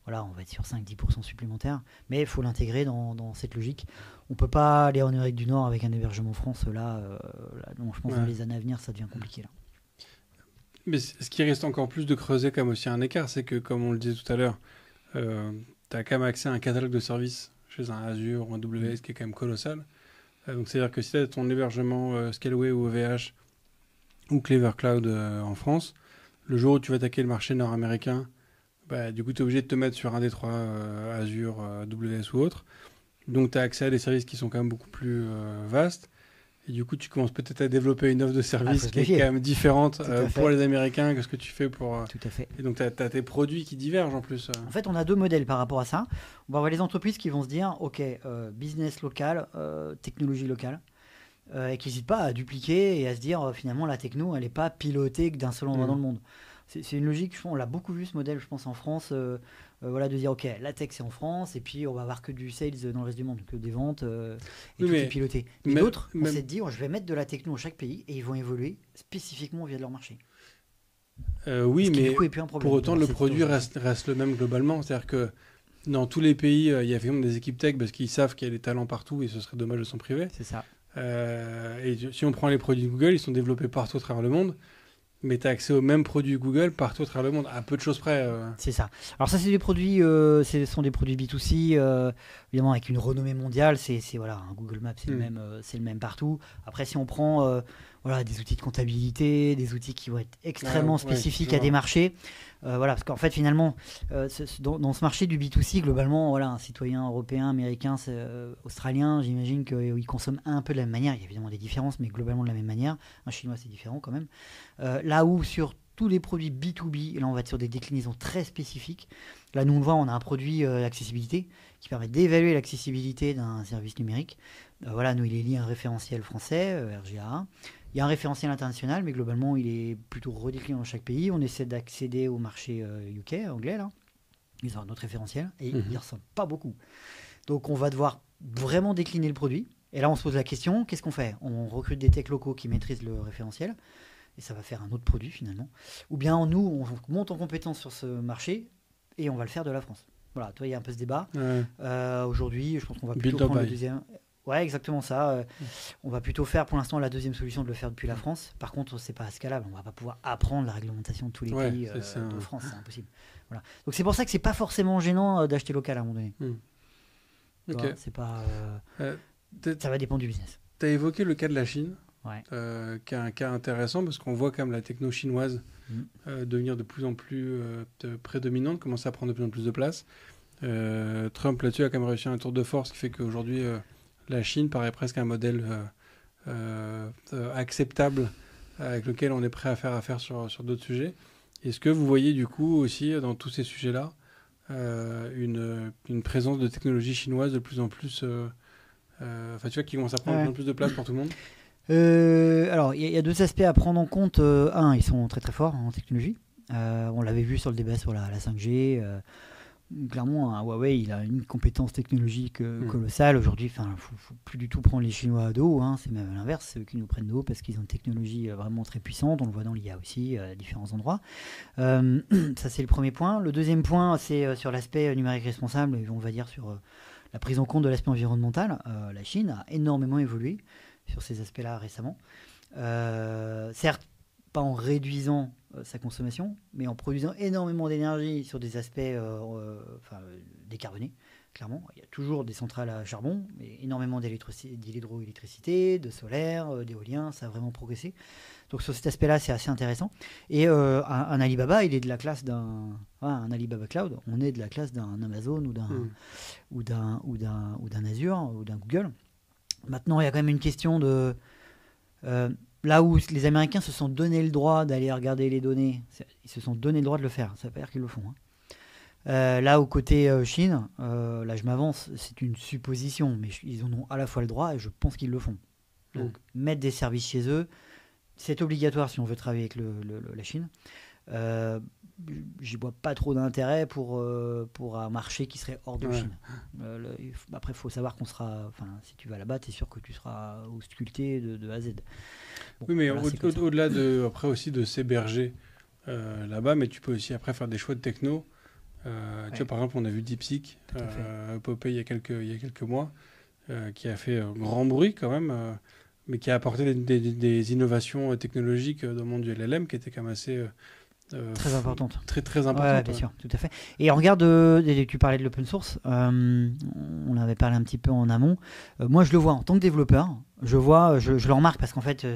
voilà, on va être sur 5-10% supplémentaires. Mais il faut l'intégrer dans cette logique. On ne peut pas aller en Amérique du Nord avec un hébergement France. Donc je pense que dans les années à venir, ça devient compliqué. Là. Mais ce qui risque encore plus de creuser comme aussi un écart, c'est que, comme on le disait tout à l'heure, tu as quand même accès à un catalogue de services chez un Azure ou un AWS qui est quand même colossal. Donc c'est-à-dire que si tu as ton hébergement Scaleway ou OVH ou Clever Cloud en France, le jour où tu vas attaquer le marché nord-américain, du coup tu es obligé de te mettre sur un des trois, Azure, AWS ou autre. Donc tu as accès à des services qui sont quand même beaucoup plus vastes. Et du coup, tu commences peut-être à développer une offre de service qui est quand même différente pour les Américains que ce que tu fais pour... Tout à fait. Et donc, tu as tes produits qui divergent en plus. En fait, on a 2 modèles par rapport à ça. On va avoir les entreprises qui vont se dire, OK, business local, technologie locale, et qui n'hésitent pas à dupliquer et à se dire, finalement, la techno, elle n'est pas pilotée que d'un seul endroit dans le monde. C'est une logique, on l'a beaucoup vu ce modèle, je pense, en France, de dire, OK, la tech, c'est en France, et puis on va avoir que du sales dans le reste du monde, que des ventes, et tout est piloté. Mais d'autres, on s'est dit, je vais mettre de la techno dans chaque pays, et ils vont évoluer spécifiquement via leur marché. Oui, mais du coup, plus un problème, pour autant, le produit reste le même globalement. C'est-à-dire que dans tous les pays, il y a vraiment des équipes tech parce qu'ils savent qu'il y a des talents partout, et ce serait dommage de s'en priver. C'est ça. Et si on prend les produits Google, ils sont développés partout à travers le monde. Mais tu as accès aux mêmes produits Google partout à travers le monde, à peu de choses près. C'est ça. Alors ça, c'est des produits, ce sont des produits B2C, évidemment avec une renommée mondiale. Voilà, un Google Maps, c'est le même partout. Après, si on prend des outils de comptabilité, des outils qui vont être extrêmement spécifiques à des marchés, parce qu'en fait, finalement, dans ce marché du B2C, globalement, un citoyen européen, américain, australien, j'imagine qu'ils consomment un peu de la même manière. Il y a évidemment des différences, mais globalement de la même manière. Un chinois, c'est différent quand même. Là où sur tous les produits B2B, là on va être sur des déclinaisons très spécifiques. Là nous on le voit, on a un produit d'accessibilité qui permet d'évaluer l'accessibilité d'un service numérique. Nous il est lié à un référentiel français, RGA. Il y a un référentiel international, mais globalement il est plutôt redécliné dans chaque pays. On essaie d'accéder au marché UK, anglais là. Ils ont un autre référentiel et ils ne ressemblent pas beaucoup. Donc on va devoir vraiment décliner le produit. Et là on se pose la question, qu'est-ce qu'on fait? On recrute des techs locaux qui maîtrisent le référentiel. Et ça va faire un autre produit finalement. Ou bien nous, on monte en compétence sur ce marché et on va le faire de la France. Voilà, toi, il y a un peu ce débat. Aujourd'hui, je pense qu'on va plutôt prendre le deuxième. Ouais, exactement ça. On va plutôt faire pour l'instant la deuxième solution de le faire depuis la France. Par contre, c'est pas scalable. On va pas pouvoir apprendre la réglementation de tous les pays de France. C'est impossible. Voilà. Donc c'est pour ça que c'est pas forcément gênant d'acheter local à un moment donné. Okay. C'est pas. Ça va dépendre du business. Tu as évoqué le cas de la Chine. Qui est un cas intéressant parce qu'on voit quand même la techno chinoise devenir de plus en plus prédominante, commencer à prendre de plus en plus de place. Trump là-dessus a quand même réussi un tour de force qui fait qu'aujourd'hui la Chine paraît presque un modèle acceptable avec lequel on est prêt à faire affaire sur d'autres sujets. Est-ce que vous voyez du coup aussi dans tous ces sujets-là une présence de technologie chinoise de plus en plus qui commence à prendre de plus en plus de place pour tout le monde? Alors, il y a 2 aspects à prendre en compte. Un, ils sont très très forts en technologie. On l'avait vu sur le débat sur la 5G. Clairement, Huawei, il a une compétence technologique colossale. Aujourd'hui, il ne faut plus du tout prendre les Chinois à dos. C'est même l'inverse, c'est eux qui nous prennent de haut parce qu'ils ont une technologie vraiment très puissante. On le voit dans l'IA aussi, à différents endroits. Ça, c'est le premier point. Le deuxième point, c'est sur l'aspect numérique responsable, et on va dire sur la prise en compte de l'aspect environnemental. La Chine a énormément évolué sur ces aspects-là récemment. Certes, pas en réduisant sa consommation, mais en produisant énormément d'énergie sur des aspects décarbonés, clairement. Il y a toujours des centrales à charbon, mais énormément d'hydroélectricité, de solaire, d'éolien, ça a vraiment progressé. Donc sur cet aspect-là, c'est assez intéressant. Et un Alibaba, il est de la classe un Alibaba Cloud, on est de la classe d'un Amazon ou d'un Azure ou d'un Google. Maintenant, il y a quand même une question de... là où les Américains se sont donné le droit d'aller regarder les données, ils se sont donné le droit de le faire. Ça veut pas dire qu'ils le font. Là, au côté Chine, là je m'avance, c'est une supposition, mais ils en ont à la fois le droit et je pense qu'ils le font. Donc, mettre des services chez eux, c'est obligatoire si on veut travailler avec la Chine. J'y vois pas trop d'intérêt pour un marché qui serait hors de Chine. Après, il faut savoir qu'on sera... si tu vas là-bas, tu es sûr que tu seras ausculté de A à Z. Bon, oui, mais au-delà après aussi de s'héberger là-bas, mais tu peux aussi après faire des choix de techno Tu vois, par exemple, on a vu DeepSeek popper il y a quelques mois, qui a fait grand bruit quand même, mais qui a apporté des innovations technologiques dans le monde du LLM qui étaient quand même assez... très importante. Très importante. Ouais, bien sûr, tout à fait. Et on regarde, tu parlais de l'open source, on avait parlé un petit peu en amont. Moi, je le vois en tant que développeur, je le remarque parce qu'en fait, tu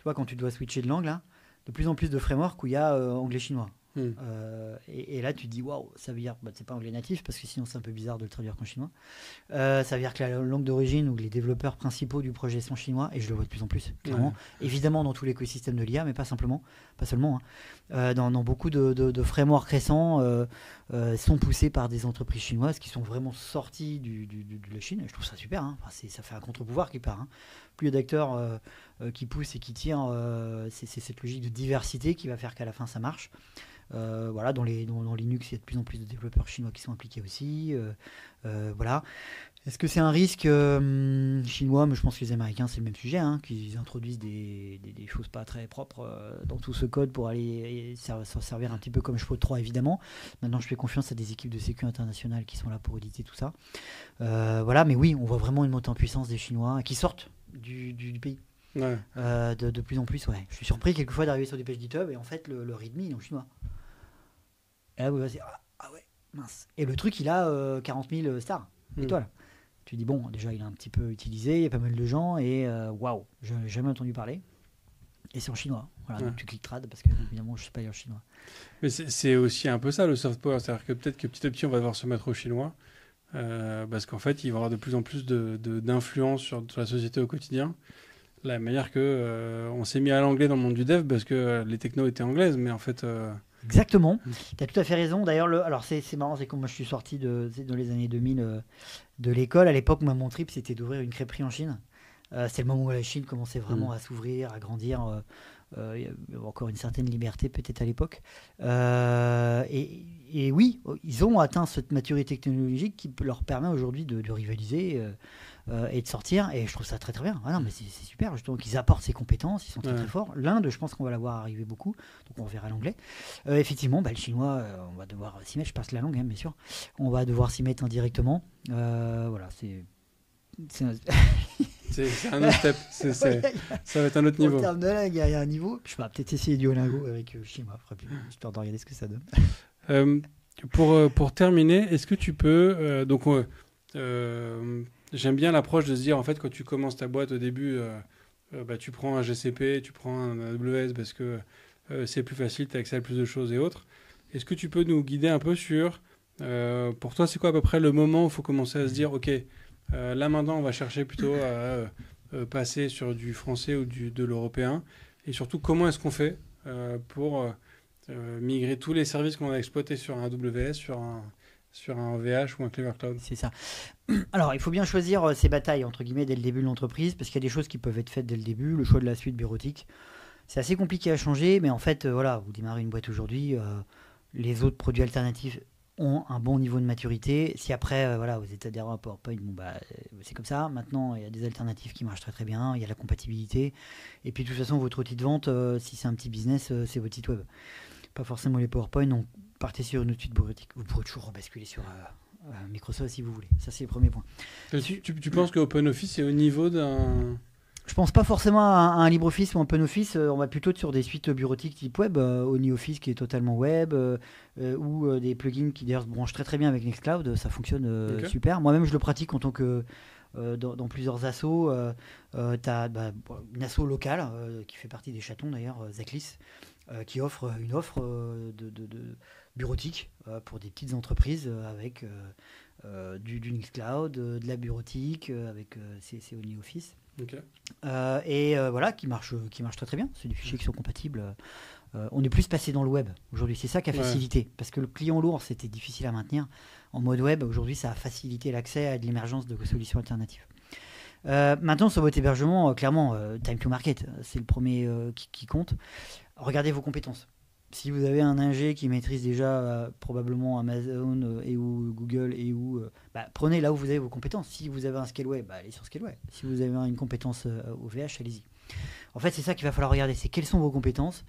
vois, quand tu dois switcher de langue, là, de plus en plus de frameworks où il y a anglais-chinois. Et là, tu te dis, waouh, ça veut dire, c'est pas anglais natif parce que sinon c'est un peu bizarre de le traduire qu'en chinois. Ça veut dire que la langue d'origine ou les développeurs principaux du projet sont chinois et je le vois de plus en plus, clairement. Ouais. Évidemment, dans tout l'écosystème de l'IA, mais pas seulement. Hein. Dans beaucoup de frameworks récents sont poussés par des entreprises chinoises qui sont vraiment sorties de la Chine. Et je trouve ça super. Hein. Enfin, ça fait un contre-pouvoir qui part. Hein. Plus il y a d'acteurs qui poussent et qui tirent, c'est cette logique de diversité qui va faire qu'à la fin ça marche. Voilà, dans Linux, il y a de plus en plus de développeurs chinois qui sont impliqués aussi. Voilà. Est-ce que c'est un risque chinois? Mais je pense que les Américains, c'est le même sujet, hein, qu'ils introduisent des choses pas très propres dans tout ce code pour aller s'en servir un petit peu comme chevaux de Troie, évidemment. Maintenant, je fais confiance à des équipes de sécu internationales qui sont là pour auditer tout ça. Voilà, mais oui, on voit vraiment une montée en puissance des Chinois qui sortent du pays. Ouais. De plus en plus, ouais. Je suis surpris quelquefois d'arriver sur des pages GitHub et en fait, le README, il est en chinois. Et là, vous allez dire, ah ouais, mince. Et le truc, il a 40 000 stars, étoiles. Tu dis, bon, déjà, il est un petit peu utilisé, il y a pas mal de gens, et waouh, je n'ai jamais entendu parler. Et c'est en chinois. Voilà, donc tu cliques trad, parce que évidemment, je ne sais pas lire chinois. Mais c'est aussi un peu ça, le soft power. C'est-à-dire que peut-être que petit à petit, on va devoir se mettre au chinois, parce qu'en fait, il va y avoir de plus en plus d'influence sur la société au quotidien. De la manière que on s'est mis à l'anglais dans le monde du dev, parce que les technos étaient anglaises, mais en fait... Exactement, tu as tout à fait raison. D'ailleurs, alors c'est marrant, c'est comme moi je suis sorti dans les années 2000 de l'école. À l'époque, moi, mon trip, c'était d'ouvrir une crêperie en Chine. C'est le moment où la Chine commençait vraiment à s'ouvrir, à grandir. Il y avait encore une certaine liberté peut-être à l'époque. Et oui, ils ont atteint cette maturité technologique qui leur permet aujourd'hui de rivaliser et de sortir. Et je trouve ça très très bien. Ah non, mais c'est super, justement, qu'ils apportent ces compétences, ils sont très très forts. L'Inde, je pense qu'on va la voir arriver beaucoup, donc on verra l'anglais. Effectivement, le chinois, on va devoir s'y mettre, je passe la langue, hein, bien sûr. On va devoir s'y mettre indirectement. Voilà, c'est un autre step, ça va être un autre niveau. En termes de langue, il y a un niveau. Je vais peut-être essayer Duolingo avec chinois, histoire de regarder ce que ça donne. Pour terminer, est-ce que tu peux... j'aime bien l'approche de se dire, en fait, quand tu commences ta boîte au début, tu prends un GCP, tu prends un AWS parce que c'est plus facile, tu as accès à plus de choses et autres. Est-ce que tu peux nous guider un peu sur... pour toi, c'est quoi à peu près le moment où il faut commencer à se dire, OK, là maintenant, on va chercher plutôt à passer sur du français ou de l'européen. Et surtout, comment est-ce qu'on fait pour migrer tous les services qu'on a exploités sur un AWS, sur un OVH ou un Clever Cloud? C'est ça. Alors, il faut bien choisir ses batailles, entre guillemets, dès le début de l'entreprise, parce qu'il y a des choses qui peuvent être faites dès le début. Le choix de la suite bureautique, c'est assez compliqué à changer, mais en fait, voilà, vous démarrez une boîte aujourd'hui, les autres produits alternatifs ont un bon niveau de maturité. Si après, voilà, vous êtes adhérent à PowerPoint, c'est comme ça. Maintenant, il y a des alternatives qui marchent très très bien. Il y a la compatibilité. Et puis, de toute façon, votre outil de vente, si c'est un petit business, c'est votre site web. Pas forcément les PowerPoint. Donc, partez sur une outil de bureautique. Vous pourrez toujours basculer sur Microsoft si vous voulez. Ça, c'est le premier point. Tu penses que OpenOffice est au niveau d'un... Je pense pas forcément à un LibreOffice ou un OpenOffice. On va plutôt sur des suites bureautiques type web, OniOffice qui est totalement web, ou des plugins qui d'ailleurs se branchent très très bien avec Nextcloud. Ça fonctionne super. Moi-même, je le pratique en tant que dans plusieurs assos. Tu as une asso locale qui fait partie des chatons d'ailleurs, Zaclis, qui offre une offre de bureautique pour des petites entreprises avec du Nextcloud, de la bureautique avec c'est OniOffice. Okay. Voilà, qui marche très très bien. C'est des fichiers qui sont compatibles. On est plus passé dans le web aujourd'hui. C'est ça qui a facilité. Parce que le client lourd, c'était difficile à maintenir. En mode web, aujourd'hui, ça a facilité l'accès à de l'émergence de solutions alternatives. Maintenant, sur votre hébergement, clairement, time to market, c'est le premier qui compte. Regardez vos compétences. Si vous avez un ingé qui maîtrise déjà probablement Amazon et ou Google et ou prenez là où vous avez vos compétences. Si vous avez un Scaleway, allez sur Scaleway. Si vous avez une compétence OVH, allez-y. En fait, c'est ça qu'il va falloir regarder, c'est quelles sont vos compétences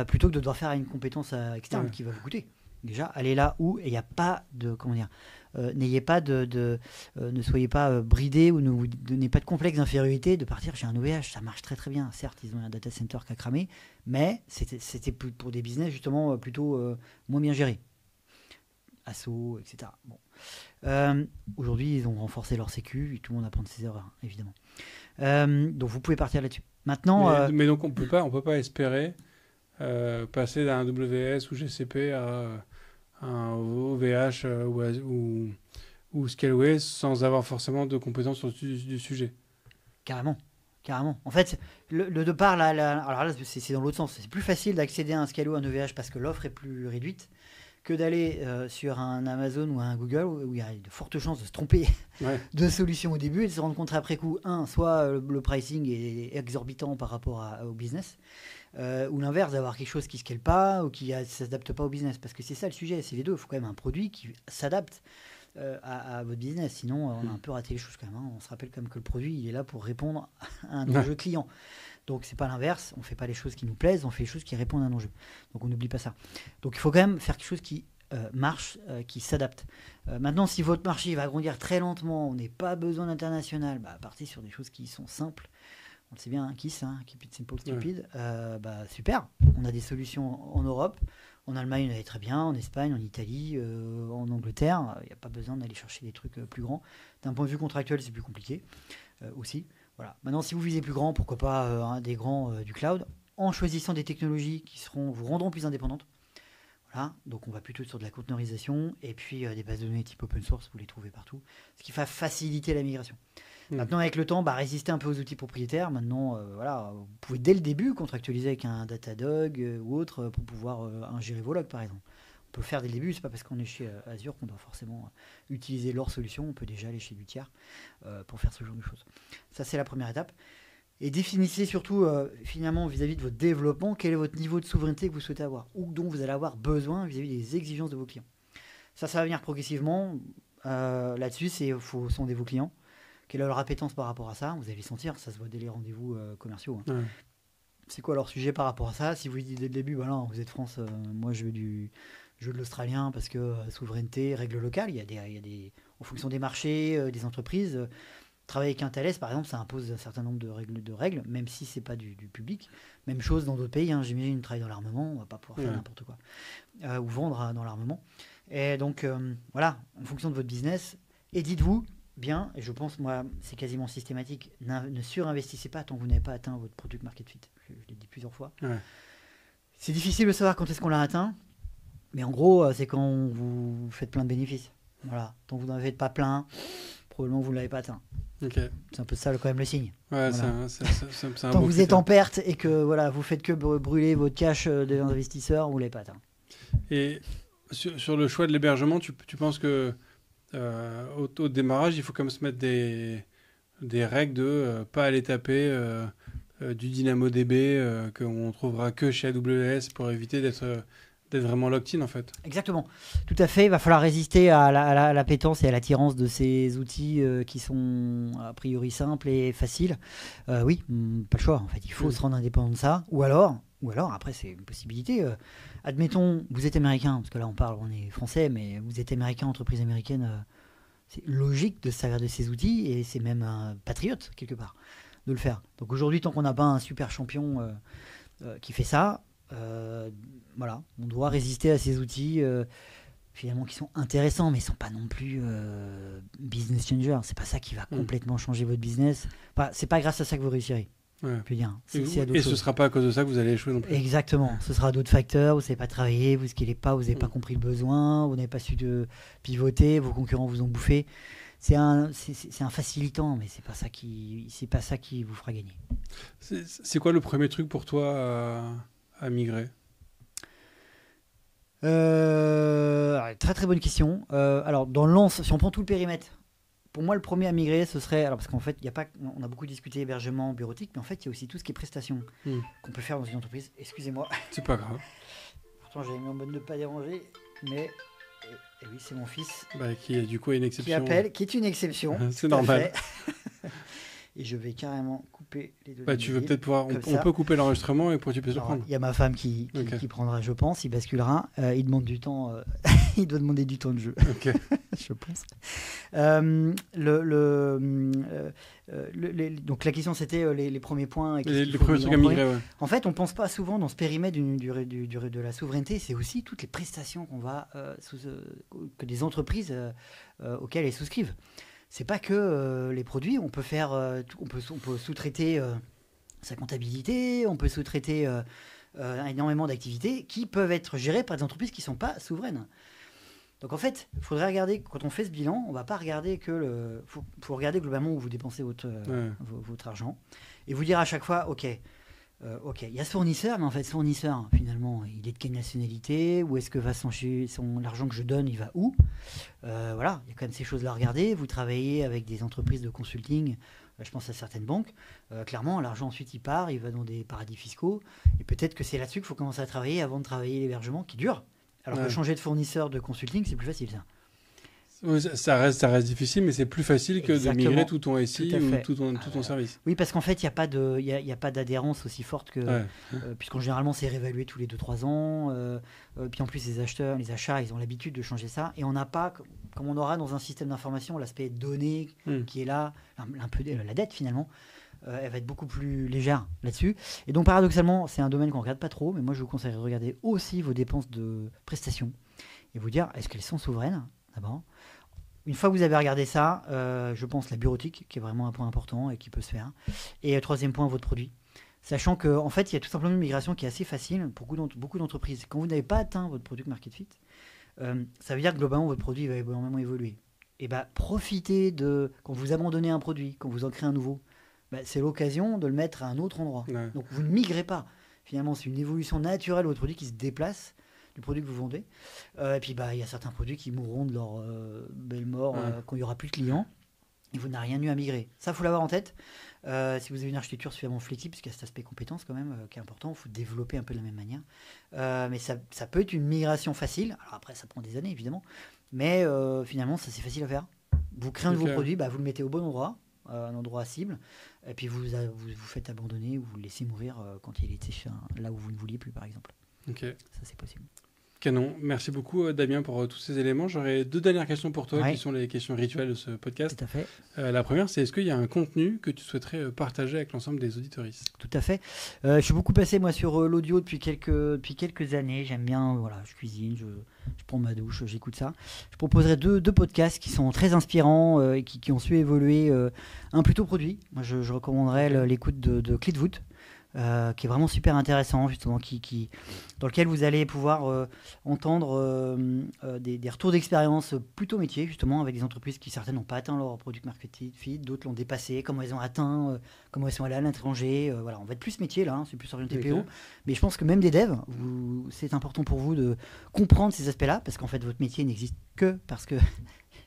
plutôt que de devoir faire une compétence externe qui va vous coûter. Déjà, allez là où il n'y a pas de, comment dire, n'ayez pas ne soyez pas bridés ou ne vous donnez pas de complexe d'infériorité de partir chez un OVH. Ça marche très très bien. Certes, ils ont un data center qui a cramé, mais c'était pour des business justement plutôt moins bien gérés. Asso, etc. Bon. Aujourd'hui, ils ont renforcé leur sécu et tout le monde apprend de ses erreurs, évidemment. Donc vous pouvez partir là-dessus. Maintenant, mais donc on peut pas espérer passer d'un AWS ou GCP à un OVH ou Scaleway sans avoir forcément de compétences sur du sujet. Carrément. En fait, le départ, alors là, c'est dans l'autre sens. C'est plus facile d'accéder à un Scaleway ou un OVH parce que l'offre est plus réduite que d'aller sur un Amazon ou un Google où il y a de fortes chances de se tromper de solution au début et de se rendre compte après coup, soit le pricing est exorbitant par rapport au business, ou l'inverse, d'avoir quelque chose qui ne scale pas ou qui ne s'adapte pas au business. Parce que c'est ça le sujet, c'est les deux. Il faut quand même un produit qui s'adapte à votre business. Sinon, on a un peu raté les choses quand même. On se rappelle quand même que le produit, il est là pour répondre à un enjeu client. Donc, c'est pas l'inverse. On ne fait pas les choses qui nous plaisent, on fait les choses qui répondent à un enjeu. Donc, on n'oublie pas ça. Donc, il faut quand même faire quelque chose qui marche, qui s'adapte. Maintenant, si votre marché va grandir très lentement, on n'a pas besoin d'international, partez sur des choses qui sont simples. On le sait bien, KISS, Keep It Simple Stupid. Super. On a des solutions en Europe. En Allemagne, on allait très bien. En Espagne, en Italie, en Angleterre. Il n'y a pas besoin d'aller chercher des trucs plus grands. D'un point de vue contractuel, c'est plus compliqué aussi. Voilà. Maintenant, si vous visez plus grand, pourquoi pas des grands du cloud, en choisissant des technologies qui vous rendront plus indépendantes. Voilà. Donc, on va plutôt sur de la conteneurisation et puis des bases de données type open source, vous les trouvez partout. Ce qui va faciliter la migration. Maintenant, avec le temps, résister un peu aux outils propriétaires. Maintenant, vous pouvez dès le début contractualiser avec un Datadog ou autre pour pouvoir ingérer vos logs, par exemple. On peut le faire dès le début. C'est pas parce qu'on est chez Azure qu'on doit forcément utiliser leur solution. On peut déjà aller chez du tiers pour faire ce genre de choses. Ça, c'est la première étape. Et définissez surtout, finalement, vis-à-vis de votre développement, quel est votre niveau de souveraineté que vous souhaitez avoir ou dont vous allez avoir besoin vis-à-vis des exigences de vos clients. Ça va venir progressivement. Là-dessus, il faut sonder vos clients. Quelle est leur appétence par rapport à ça? Vous allez les sentir, ça se voit dès les rendez-vous commerciaux. C'est quoi leur sujet par rapport à ça? Si vous dites dès le début, non, vous êtes France, moi je veux de l'australien parce que souveraineté, règles locales, il y a des en fonction des marchés, des entreprises. Travailler avec un Thales, par exemple, ça impose un certain nombre de règles, même si c'est pas du public. Même chose dans d'autres pays. J'imagine, travailler dans l'armement, on va pas pouvoir faire n'importe quoi. Ou vendre dans l'armement. Et donc, en fonction de votre business, et dites-vous, bien, et je pense, moi, c'est quasiment systématique, ne surinvestissez pas tant que vous n'avez pas atteint votre product market fit. Je l'ai dit plusieurs fois. C'est difficile de savoir quand est-ce qu'on l'a atteint, mais en gros, c'est quand vous faites plein de bénéfices. Voilà. Tant que vous n'en faites pas plein, probablement vous ne l'avez pas atteint. C'est un peu ça quand même le signe. Ouais, voilà. c'est un tant que vous êtes en perte et que vous faites que brûler votre cash des investisseurs, vous ne l'avez pas atteint. Et sur le choix de l'hébergement, tu penses que au démarrage, il faut quand même se mettre des règles de pas aller taper du DynamoDB qu'on trouvera que chez AWS pour éviter d'être vraiment locked-in en fait. Exactement, tout à fait. Il va falloir résister à l'appétence et à l'attirance de ces outils qui sont a priori simples et faciles. Oui, pas le choix en fait. Il faut se rendre indépendant de ça. Ou alors après c'est une possibilité. Admettons, vous êtes américain, parce que là on est français, mais vous êtes américain, entreprise américaine, c'est logique de se servir de ces outils et c'est même un patriote quelque part de le faire. Donc aujourd'hui, tant qu'on n'a pas un super champion qui fait ça, on doit résister à ces outils finalement qui sont intéressants, mais ils ne sont pas non plus business changer. C'est pas ça qui va complètement changer votre business. C'est pas grâce à ça que vous réussirez. Bien. Et ce ne sera pas à cause de ça que vous allez échouer non plus. Exactement. Ce sera d'autres facteurs. Vous ne savez pas travailler, vous ne scalez pas, vous n'avez pas compris le besoin, vous n'avez pas su pivoter, vos concurrents vous ont bouffé. C'est un facilitant, mais c'est pas ça qui vous fera gagner. C'est quoi le premier truc pour toi à migrer? Très très bonne question. Alors si on prend tout le périmètre, pour moi le premier à migrer ce serait, parce qu'en fait on a beaucoup discuté hébergement bureautique, mais en fait il y a aussi tout ce qui est prestations qu'on peut faire dans une entreprise. Excusez-moi. C'est pas grave. Pourtant j'avais mis en mode ne pas déranger, mais et oui c'est mon fils qui est du coup une exception. Qui est une exception. C'est normal. Et je vais carrément couper les données. Bah, tu veux peut-être pouvoir. On peut couper l'enregistrement et pour que tu puisses le prendre. Il y a ma femme qui prendra, je pense. Il basculera. Il demande du temps. Il doit demander du temps de jeu. Ok. Je pense. Donc la question c'était les premiers points. Les premiers trucs à migrer, ouais. En fait, on ne pense pas souvent dans ce périmètre de la souveraineté. C'est aussi toutes les prestations que des entreprises auxquelles elles souscrivent. C'est pas que les produits. On peut sous-traiter sa comptabilité. On peut sous-traiter énormément d'activités qui peuvent être gérées par des entreprises qui ne sont pas souveraines. Donc en fait, il faudrait regarder, quand on fait ce bilan, on ne va pas regarder que faut regarder globalement où vous dépensez votre argent et vous dire à chaque fois, ok, il y a ce fournisseur, mais en fait ce fournisseur, finalement, il est de quelle nationalité? Où est-ce que va l'argent que je donne, il va où? Voilà, il y a quand même ces choses-là à regarder. Vous travaillez avec des entreprises de consulting, je pense à certaines banques. Clairement, l'argent ensuite il part, il va dans des paradis fiscaux. Et peut-être que c'est là-dessus qu'il faut commencer à travailler avant de travailler l'hébergement qui dure. Alors que changer de fournisseur de consulting, c'est plus facile, ça. Oui, ça reste difficile, mais c'est plus facile que de migrer tout ton SI ou tout ton service. Oui, parce qu'en fait, il n'y a pas d'adhérence aussi forte que... puisqu'en généralement, c'est réévalué tous les 2-3 ans. Puis en plus, les achats, ils ont l'habitude de changer ça. Et on n'a pas, comme on aura dans un système d'information, l'aspect données qui est là, un peu la dette finalement. Elle va être beaucoup plus légère là-dessus. Et donc, paradoxalement, c'est un domaine qu'on ne regarde pas trop, mais moi, je vous conseille de regarder aussi vos dépenses de prestations et vous dire, est-ce qu'elles sont souveraines, d'abord? Une fois que vous avez regardé ça, je pense la bureautique, qui est vraiment un point important et qui peut se faire. Et troisième point, votre produit. Sachant qu'en fait, il y a tout simplement une migration qui est assez facile pour beaucoup d'entreprises. Quand vous n'avez pas atteint votre product market fit, ça veut dire que globalement, votre produit va énormément évoluer. Et profitez quand vous abandonnez un produit, quand vous en créez un nouveau, c'est l'occasion de le mettre à un autre endroit. Ouais. Donc vous ne migrez pas. Finalement, c'est une évolution naturelle de votre produit qui se déplace du produit que vous vendez. Et puis il y a certains produits qui mourront de leur belle mort quand il n'y aura plus de clients. Et vous n'avez rien eu à migrer. Ça, il faut l'avoir en tête. Si vous avez une architecture suffisamment flexible, parce qu'il y a cet aspect compétence quand même qui est important, il faut développer un peu de la même manière. Mais ça peut être une migration facile. Alors après, ça prend des années, évidemment. Mais finalement, ça c'est facile à faire. Vous créez un nouveau produit, vous le mettez au bon endroit, un endroit cible, et puis vous faites abandonner ou vous le laissez mourir quand il était là où vous ne vouliez plus, par exemple. Ok. Ça, c'est possible. Canon. Merci beaucoup, Damien, pour tous ces éléments. J'aurais 2 dernières questions pour toi, qui sont les questions rituelles de ce podcast. Tout à fait. La première, c'est est-ce qu'il y a un contenu que tu souhaiterais partager avec l'ensemble des auditeuristes? Tout à fait. Je suis beaucoup passé, moi, sur l'audio depuis quelques années. J'aime bien, je cuisine, je prends ma douche, j'écoute ça. Je proposerai deux podcasts qui sont très inspirants et qui ont su évoluer. Un plutôt produit. Moi, je recommanderais l'écoute de Clitwood. Qui est vraiment super intéressant, justement, dans lequel vous allez pouvoir entendre des retours d'expérience plutôt métier, justement, avec des entreprises qui certaines n'ont pas atteint leur product market fit, d'autres l'ont dépassé, comment elles ont atteint, comment elles sont allées à l'étranger. On va être plus métier là, c'est plus orienté PO, mais je pense que même des devs, c'est important pour vous de comprendre ces aspects-là, parce qu'en fait votre métier n'existe que parce que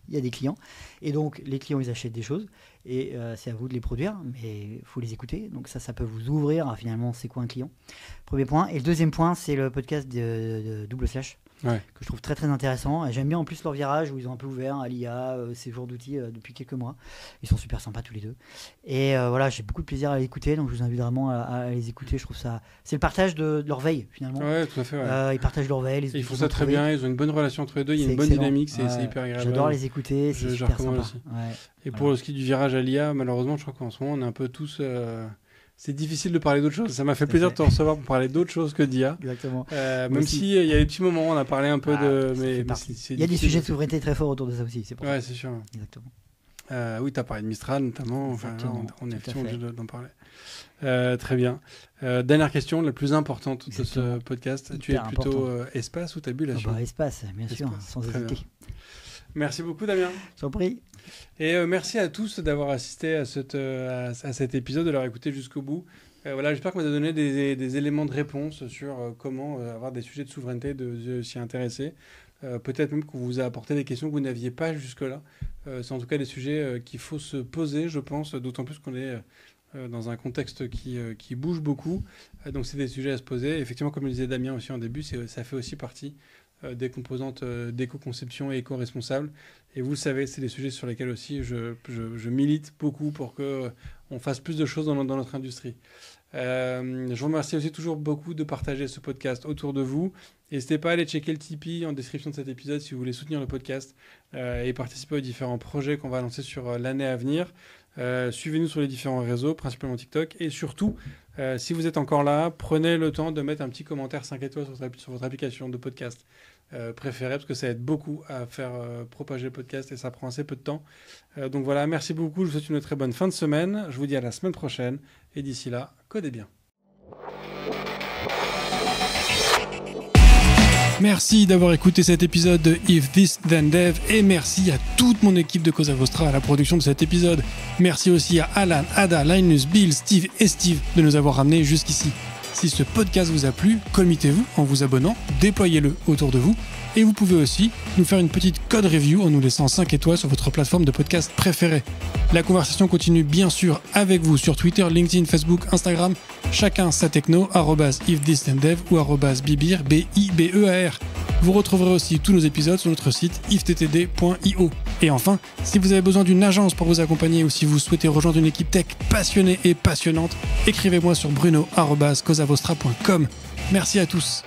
il y a des clients, et donc les clients ils achètent des choses, et c'est à vous de les produire, mais il faut les écouter, donc ça peut vous ouvrir à finalement c'est quoi un client. Premier point. Et le deuxième point, c'est le podcast de Double Slash, que je trouve très très intéressant, et j'aime bien en plus leur virage où ils ont un peu ouvert à l'IA, ces genres d'outils depuis quelques mois. Ils sont super sympas tous les deux, et j'ai beaucoup de plaisir à les écouter, donc je vous invite vraiment à les écouter. Je trouve ça, c'est le partage de leur veille finalement. Ouais, tout à fait. Ils partagent leur veille, ils font ça très bien, ils ont une bonne relation entre les deux, il y a une bonne dynamique, c'est hyper agréable. J'adore les écouter, c'est super sympa. Aussi. Et pour ce qui est du virage à l'IA, malheureusement, je crois qu'en ce moment, on est un peu tous... C'est difficile de parler d'autres choses. Ça m'a fait plaisir de te recevoir pour parler d'autres choses que d'IA. Exactement. Même s'il y a des petits moments, on a parlé un peu de... Mais il y a des sujets de souveraineté très forts autour de ça aussi. C'est c'est sûr. Exactement. Oui, tu as parlé de Mistral notamment. Enfin, là, on est effectivement obligé d'en parler. Très bien. Dernière question, la plus importante de ce podcast. Tu es plutôt espace ou tabulation? Espace, bien sûr, sans hésiter. Merci beaucoup, Damien. Je t'en prie. Et merci à tous d'avoir assisté à cet épisode, de l'avoir écouté jusqu'au bout. J'espère qu'on vous a donné des éléments de réponse sur comment avoir des sujets de souveraineté, de s'y intéresser. Peut-être même qu'on vous a apporté des questions que vous n'aviez pas jusque-là. C'est en tout cas des sujets qu'il faut se poser, je pense, d'autant plus qu'on est dans un contexte qui bouge beaucoup. Donc c'est des sujets à se poser. Effectivement, comme le disait Damien aussi en début, ça fait aussi partie des composantes d'éco-conception et éco-responsables. Et vous le savez, c'est des sujets sur lesquels aussi je milite beaucoup pour qu'on fasse plus de choses dans notre industrie. Je vous remercie aussi toujours beaucoup de partager ce podcast autour de vous. N'hésitez pas à aller checker le Tipeee en description de cet épisode si vous voulez soutenir le podcast et participer aux différents projets qu'on va lancer sur l'année à venir. Suivez-nous sur les différents réseaux, principalement TikTok. Et surtout, si vous êtes encore là, prenez le temps de mettre un petit commentaire 5 étoiles sur votre application de podcast préférée, parce que ça aide beaucoup à faire propager le podcast et ça prend assez peu de temps. Donc voilà, merci beaucoup. Je vous souhaite une très bonne fin de semaine. Je vous dis à la semaine prochaine. Et d'ici là, codez bien. Merci d'avoir écouté cet épisode de If This Then Dev et merci à toute mon équipe de Cosa Vostra à la production de cet épisode. Merci aussi à Alan, Ada, Linus, Bill, Steve et Steve de nous avoir ramenés jusqu'ici. Si ce podcast vous a plu, committez-vous en vous abonnant, déployez-le autour de vous et vous pouvez aussi nous faire une petite code review en nous laissant 5 étoiles sur votre plateforme de podcast préférée. La conversation continue bien sûr avec vous sur Twitter, LinkedIn, Facebook, Instagram, chacun sa techno, @ifthisdendev ou @bibear, B-I-B-E-A-R. Vous retrouverez aussi tous nos épisodes sur notre site ifttd.io. Et enfin, si vous avez besoin d'une agence pour vous accompagner ou si vous souhaitez rejoindre une équipe tech passionnée et passionnante, écrivez-moi sur bruno@cosavostra.com. Merci à tous.